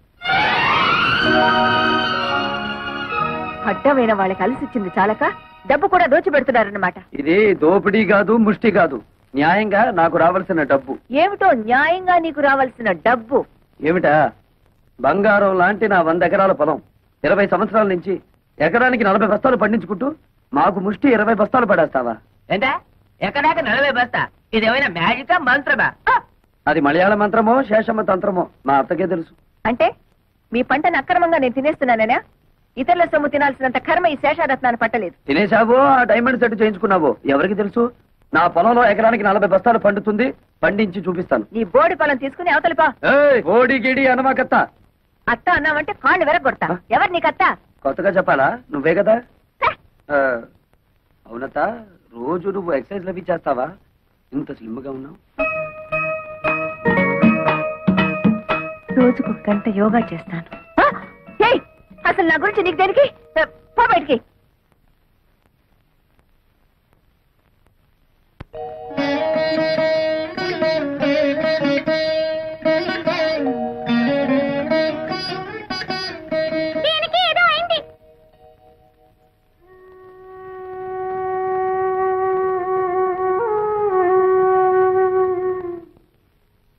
అడ్డమైన వాళ్ళకి అలసిచ్చింది చాలక డబ్బు కూడా దోచిపెడుతున్నారన్నమాట. ఇది దోపిడీ కాదు, ముష్టి కాదు, న్యాయంగా నాకు రావాల్సిన డబ్బు. ఏమిటో న్యాయంగా నీకు రావాల్సిన డబ్బు? ఏమిటా? బంగారం లాంటి నా 100 ఎకరాల పొలం 20 సంవత్సరాల నుంచి ఎకరానికి 40 బస్తాలు పండించుకుంటూ మాకు ముష్టి 20 బస్తాలు పడేస్తావా? ఏంటా ఎక్కడాక 40 బస్తా? ఇదేమైనా మ్యాజికా మంత్రమా? అది మలయాళ మంత్రమో శేషమ్మ తంత్రమో మా అత్తకే తెలుసు. అంటే మీ పంటను అక్రమంగా నేను తినేస్తున్నానేనా? ఇతరుల సొమ్ము తినాల్సినంత కర్మ ఈ శేషారత్నాన్ని పట్టలేదు. తినేశావో ఆ డైమండ్ సెట్ చేయించుకున్నావో ఎవరికి తెలుసు? నా పొలంలో ఎకరానికి 40 బస్తాలు పండుతుంది, పండించి చూపిస్తాను. నీ బోడి పొలం తీసుకుని అవతలిపా. ఓడి గిడి అనమాకత్త. అత్త అన్నావంటే కాళ్ళు వెరగొడతా. ఎవరు నీకత్త? కొత్తగా చెప్పాలా? నువ్వే కదా. అవునత్త, రోజు నువ్వు ఎక్సర్సైజ్ అవి చేస్తావా? ఇంత స్లిమ్ గా ఉన్నావు. రోజుకు 1 గంట యోగా చేస్తాను. అసలు నా గురించి నీకు దేనికి? పో బయటికి.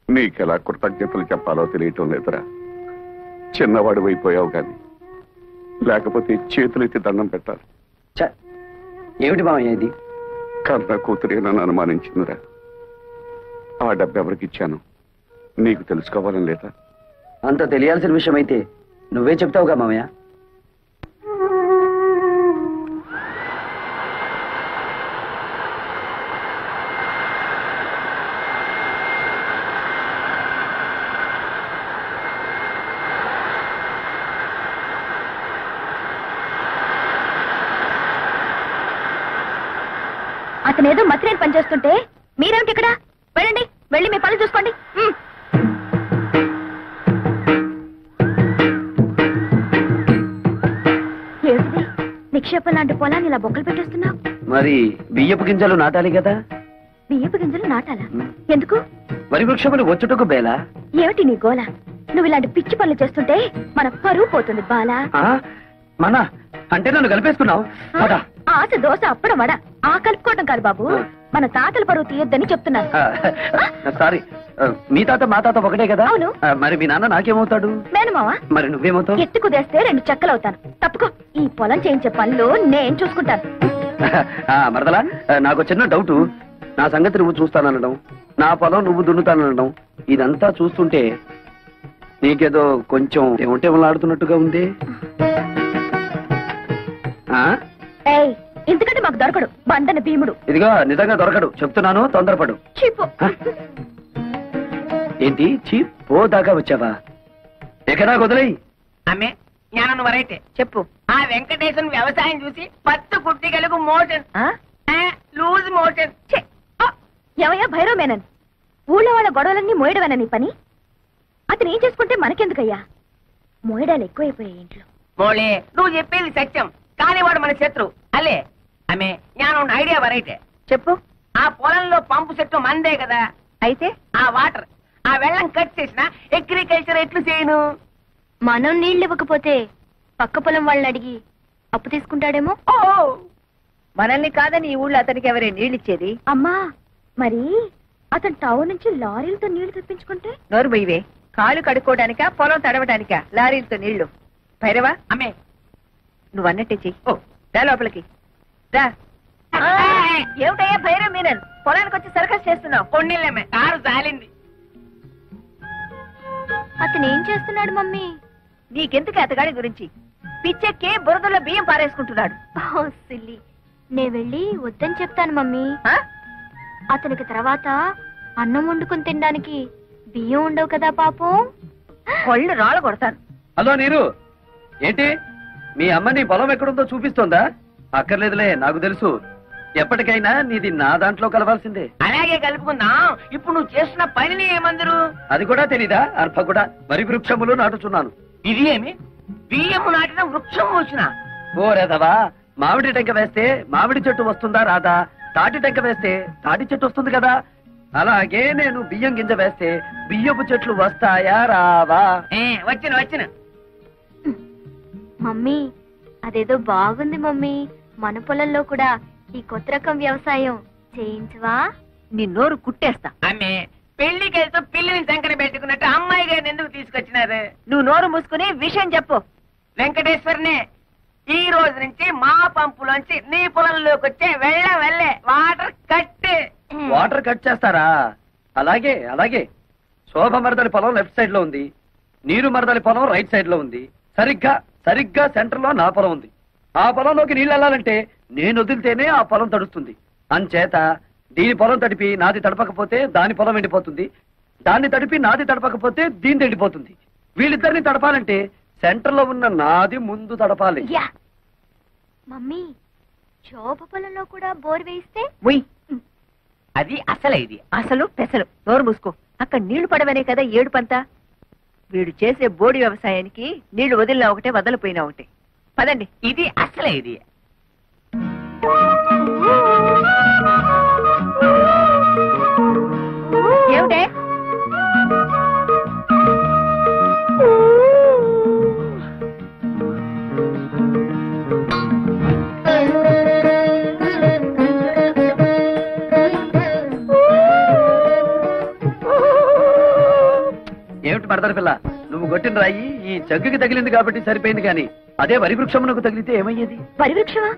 నీకెలా కృతజ్ఞతలు చెప్పాలో తెలియటం లేదురా. చిన్నవాడు అయిపోయావు గాని లేకపోతే చేతులెత్తి దండం పెట్టాలి. ఏమిటి మామయ్య ఇది? కన్న కూతురే నన్ను అనుమానించిందిరా. ఆ డబ్బు ఎవరికి ఇచ్చాను నీకు తెలుసుకోవాలని లేదా? అంత తెలియాల్సిన విషయం అయితే నువ్వే చెప్తావుగా మామయ్య. అతనేదో మతిరేని పనిచేస్తుంటే మీరేమిటి ఇక్కడ? వెళ్ళండి, వెళ్ళి మీ పనులు చూసుకోండి. ఏమిటి నిక్షేపం లాంటి పొలాన్ని ఇలా బొక్కలు పెట్టేస్తున్నావు? మరి బియ్యపు గింజలు నాటాలి కదా. బియ్యపు గింజలు నాటాలా? ఎందుకు? వరి వృక్షములు వచ్చుటకు బేలా. ఏమిటి నీ గోల? నువ్వు ఇలాంటి పిచ్చి పనులు చేస్తుంటే మన పరువు పోతుంది బాలా. మన అంటే నన్ను కలిపేసుకున్నావు. ఆశ దోశ అప్పడం వడ ఆ కలుపుకోవటం కాదు బాబు, మన తాతల పరువు తీయొద్దని చెప్తున్నాను. సారీ, మీ తాత మా తాత ఒకటే కదా. అవును. మరి మీ నాన్న నాకేమవుతాడు? మేనమావా. మరి నువ్వేమవుతావు? ఎత్తి కుదేస్తే 2 చెక్కలు అవుతాను. తప్పుకో, ఈ పొలం చేయించే పనులు నేను చూసుకుంటాను. మరదలా, నాకు చిన్న డౌట్. నా సంగతి నువ్వు చూస్తాననడం, నా పొలం నువ్వు దున్నుతాననడం, ఇదంతా చూస్తుంటే నీకేదో కొంచెం ఏమంటే ఆడుతున్నట్టుగా ఉంది. ఎందుకంటే మాకు దొరకడు బండన భీముడు. ఇదిగో నిజంగా దొరకడు చెప్తున్నాను, తొందరపడు. చీపు. ఏంటి చీప్? పో దాకా వచ్చావా? ఎక్కడా వదిలేయి. అమ్మే జ్ఞానం వరైతే చెప్పు. ఆ వెంకటేశ్వర వ్యవసాయం చూసి 10 కుట్టిగలకు మోషన్, లూజ్ మోషన్. ఎవయ్యా భైరవ మేనన్? ఊళ్ళో వాళ్ళ గొడవలన్నీ మోయడమేనా నీ పని? అతను ఏం చేసుకుంటే మనకెందుకయ్యా? మోయడాలు ఎక్కువైపోయాయి ఇంట్లో. మోళే, నువ్వు చెప్పేది సత్యం, కానీ వాడు మన శత్రు అల్లే. ఆమె జ్ఞానం ఐడియా వరైతే చెప్పు. ఆ పొలంలో పంపు చెట్టు మందే కదా. అయితే ఆ వాటర్, ఆ వెళ్ళం కట్ చేసిన అగ్రికల్చర్ ఎట్లు చేయను? మనం నీళ్ళు ఇవ్వకపోతే పక్క పొలం వాళ్ళని అడిగి అప్పు తీసుకుంటాడేమో. ఓ, మనల్ని కాదని ఈ ఊళ్ళో అతనికి ఎవరే నీళ్ళిచ్చేది? అమ్మా, మరి అతను టౌన్ నుంచి లారీలతో నీళ్లు తెప్పించుకుంటే? నోరు బొయ్యవే. కాళ్ళు కడుక్కోవడానికా పొలం తడవడానికా లారీలతో నీళ్లు? భైరవా, అమ్మే నువ్వు అన్నట్టే చెయ్యి. రా లోపలికి రా. ఏమిటయ్యా భైరవ మీనన్, పొలానికి వచ్చి సర్కస్ చేస్తున్నావు? కొన్నిళ్ళమ్మే, కారు జాలింది. అతను ఏం చేస్తున్నాడు మమ్మీ? నీకెందుకు అతగాడి గురించి? పిచ్చెక్కి బురదలో బియ్యం పారేసుకుంటున్నాడు. సిల్లి, నే వెళ్ళి వద్దని చెప్తాను మమ్మీ. అతనికి తర్వాత అన్నం వండుకుని తినడానికి బియ్యం ఉండవు కదా పాపం. కొళ్ళు రాళ్ళ కొడతాను. హలో నీరు, ఏంటి మీ అమ్మ నీ పొలం ఎక్కడుందో చూపిస్తోందా? అక్కర్లేదులే, నాకు తెలుసు. ఎప్పటికైనా నీది నా దాంట్లో కలవాల్సిందే. అలాగే కలుపుకుందాం. ఇప్పుడు నువ్వు చేస్తున్న పనిని ఏమందరు? అది కూడా తెలీదా? అర్భ కూడా వరి వృక్షములు నాటుచున్నాను. ఇది ఏమి బియ్యము నాటిన వృక్షం వచ్చిన? ఓ రేదవా, మామిడి టెంక వేస్తే మామిడి చెట్టు వస్తుందా రాదా? తాటి టెంక వేస్తే తాటి చెట్టు వస్తుంది కదా. అలాగే నేను బియ్యం గింజ వేస్తే బియ్యపు చెట్లు వస్తాయా రావా? వచ్చిన మమ్మీ అదేదో బాగుంది మమ్మీ. మన పొలంలో కూడా ఈ కొత్త రకం వ్యవసాయం చేయించవా? నీ నోరు కుట్టేస్తా. అమ్మే, పెళ్లికి వెళ్తూ పిల్లిని సంకర పెట్టుకున్నట్టు అమ్మాయి గారిని ఎందుకు తీసుకొచ్చినారు? నువ్వు నోరు మూసుకుని విషయం చెప్పు. వెంకటేశ్వరనే, ఈ రోజు నుంచి మా పంపులోంచి నీ పొలంలోకి వచ్చే వెళ్ళే వాటర్ కట్. వాటర్ కట్ చేస్తారా? అలాగే అలాగే. శోభ మరదలి పొలం లెఫ్ట్ సైడ్ లో ఉంది, నీరు మరదలి పొలం రైట్ సైడ్ లో ఉంది. సరిగ్గా సెంటర్ లో నా పొలం ఉంది. ఆ పొలంలోకి నీళ్ళు వెళ్ళాలంటే నేను వదిలితేనే ఆ పొలం తడుస్తుంది. అంచేత దీని పొలం తడిపి నాది తడపకపోతే దాని పొలం ఎండిపోతుంది, దాన్ని తడిపి నాది తడపకపోతే దీని ఎండిపోతుంది. వీళ్ళిద్దరిని తడపాలంటే సెంటర్ లో ఉన్న నాది ముందు తడపాలి. మమ్మీ, శోభ పొలంలో కూడా బోర్ వేయిస్తే? అది అసలే ఇది అసలు పెసలు. నోరు మూసుకో. అక్కడ నీళ్లు పడవనే కదా ఏడుపంతా. వీడు చేసే బోడి వ్యవసాయానికి నీళ్లు వదిలినా ఒకటే, వదలిపోయినా ఒకటే. పదండి. ఇది అసలే ఇది. ఏమిటే? ఏమిటి మరదల పిల్ల, నువ్వు కొట్టిన రాయి ఈ జగ్గుకి తగిలింది కాబట్టి సరిపోయింది, కానీ అదే వరి వృక్షమునకు తగిలితే ఏమయ్యేది? వరి వృక్షమా?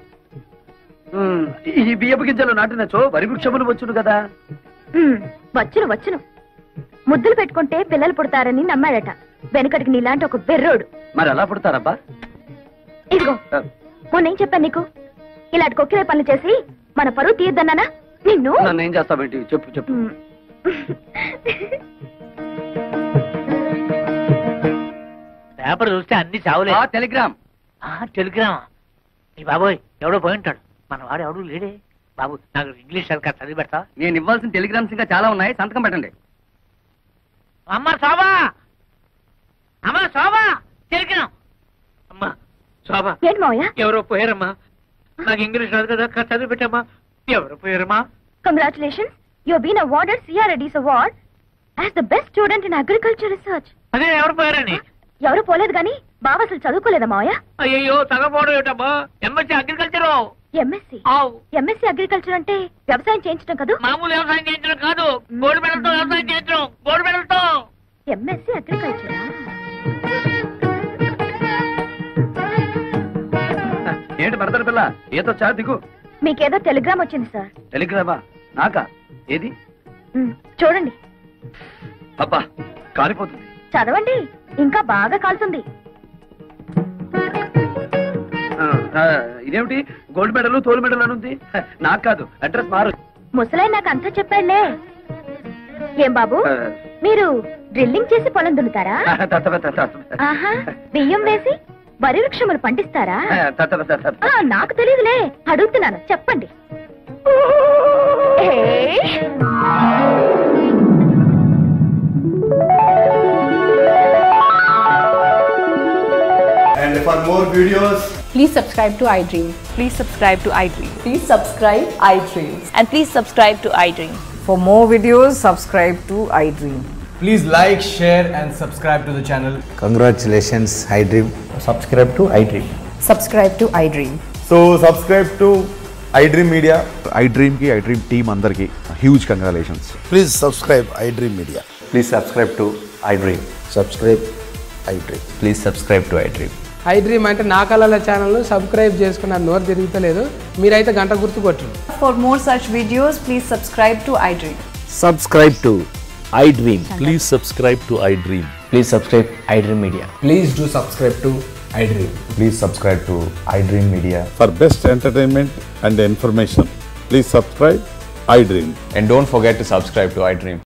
ఈ బియ్యపు గింజలు నాటినచో వరి వృక్షములు వచ్చును కదా. వచ్చును. ముద్దులు పెట్టుకుంటే పిల్లలు పుడతారని నమ్మాడట వెనకటికి నీలాంటి ఒక బెర్రోడు. మరి ఎలా పుడతారబ్బా? ఇదిగో, మొన్నేం చెప్పాను నీకు? ఇలాంటి కొక్కిరే పనులు చేసి మన పరువు తీయద్దన్నానా నిన్ను? నన్ను ఏం చేస్తావేంటి? చెప్పు. పేపర్ చూస్తే అన్ని చావులే. టెలిగ్రామ్. టెలిగ్రామా? ఈ బాబోయ్, ఎవడో పోయి ఉంటాడు. మన వాడు ఎవడు లేడే. బాబు, నాకు ఇంగ్లీష్ సరిగ్గా చదివి పెడతా. నేను ఇవ్వాల్సిన టెలిగ్రామ్స్ ఇంకా చాలా ఉన్నాయి, సంతకం పెట్టండి. అమ్మ శోభా, టెలిగ్రామ్. అమ్మా శోభా, ఏంటి మావయ్య? ఎవరో పోయారమ్మా. నాకు ఇంగ్లీష్ రాదు కదా, చదివి పెట్టమ్మా. ఎవరో పోయారమ్మా. Congratulations, you have been awarded సిఆర్ఎడీస్ award as the best student in agriculture research. అదే ఎవరు పోయారని? ఎవరు పోలేదు గాని బావ అసలు చదువుకోలేదా మావయ్య? అయ్యో, తగపోవడం ఏమిటమ్మా? MSc agriculture. ఎంఎస్సీ అగ్రికల్చర్ అంటే వ్యవసాయం చేయించడం కదా? మామూలు వ్యవసాయం చేయించడం కాదు, గోల్డ్ మెడల్తో వ్యవసాయం చేయించడం. గోల్డ్ మెడల్తో. ఎంఎస్సీ అగ్రికల్చరా? ఏంటి మరదల పిల్ల, ఏదో చా దిగు. మీకేదో టెలిగ్రామ్ వచ్చింది సార్. టెలిగ్రామా? నాకా? ఏది? చూడండి. అబ్బా, కాలిపోతుంది. చదవండి, ఇంకా బాగా కాలుతుంది. ఇదేమిటి గోల్డ్ మెడల్ తోలు మెడల్ అని ఉంది? నాకు కాదు, అడ్రస్ మారు. ముసలై నాకు అంతా చెప్పాడులే. ఏం బాబు, మీరు డ్రిల్లింగ్ చేసి పొలం దున్నుతారా? ఆహా, బియ్యం వేసి వరి వృక్షములు పండిస్తారా? నాకు తెలియదులే, అడుగుతున్నాను, చెప్పండి. And for more videos, Please subscribe to iDream. Please subscribe to iDream. Please subscribe iDream. And please subscribe to iDream. For more videos, subscribe to iDream. please like, share and subscribe to the channel. Congratulations, iDream. Subscribe to iDream. Subscribe to iDream. So subscribe to iDream Media. iDream ki iDream team andarki huge congratulations. Please subscribe iDream Media. Please subscribe to iDream. Subscribe iDream. Please subscribe to iDream. iDream అంటే నా కళల ఛానల్ సబ్స్క్రైబ్ చేసుకున్న నోరు తిరుగుతలేదు, మీరైతే గంట గుర్తు కొట్టండి. For more such videos, please subscribe to iDream. Subscribe to iDream. Please subscribe to iDream. Please subscribe iDream Media. Please do subscribe to iDream. Please subscribe to iDream Media. For best entertainment and information, please subscribe iDream. And don't forget to subscribe to iDream.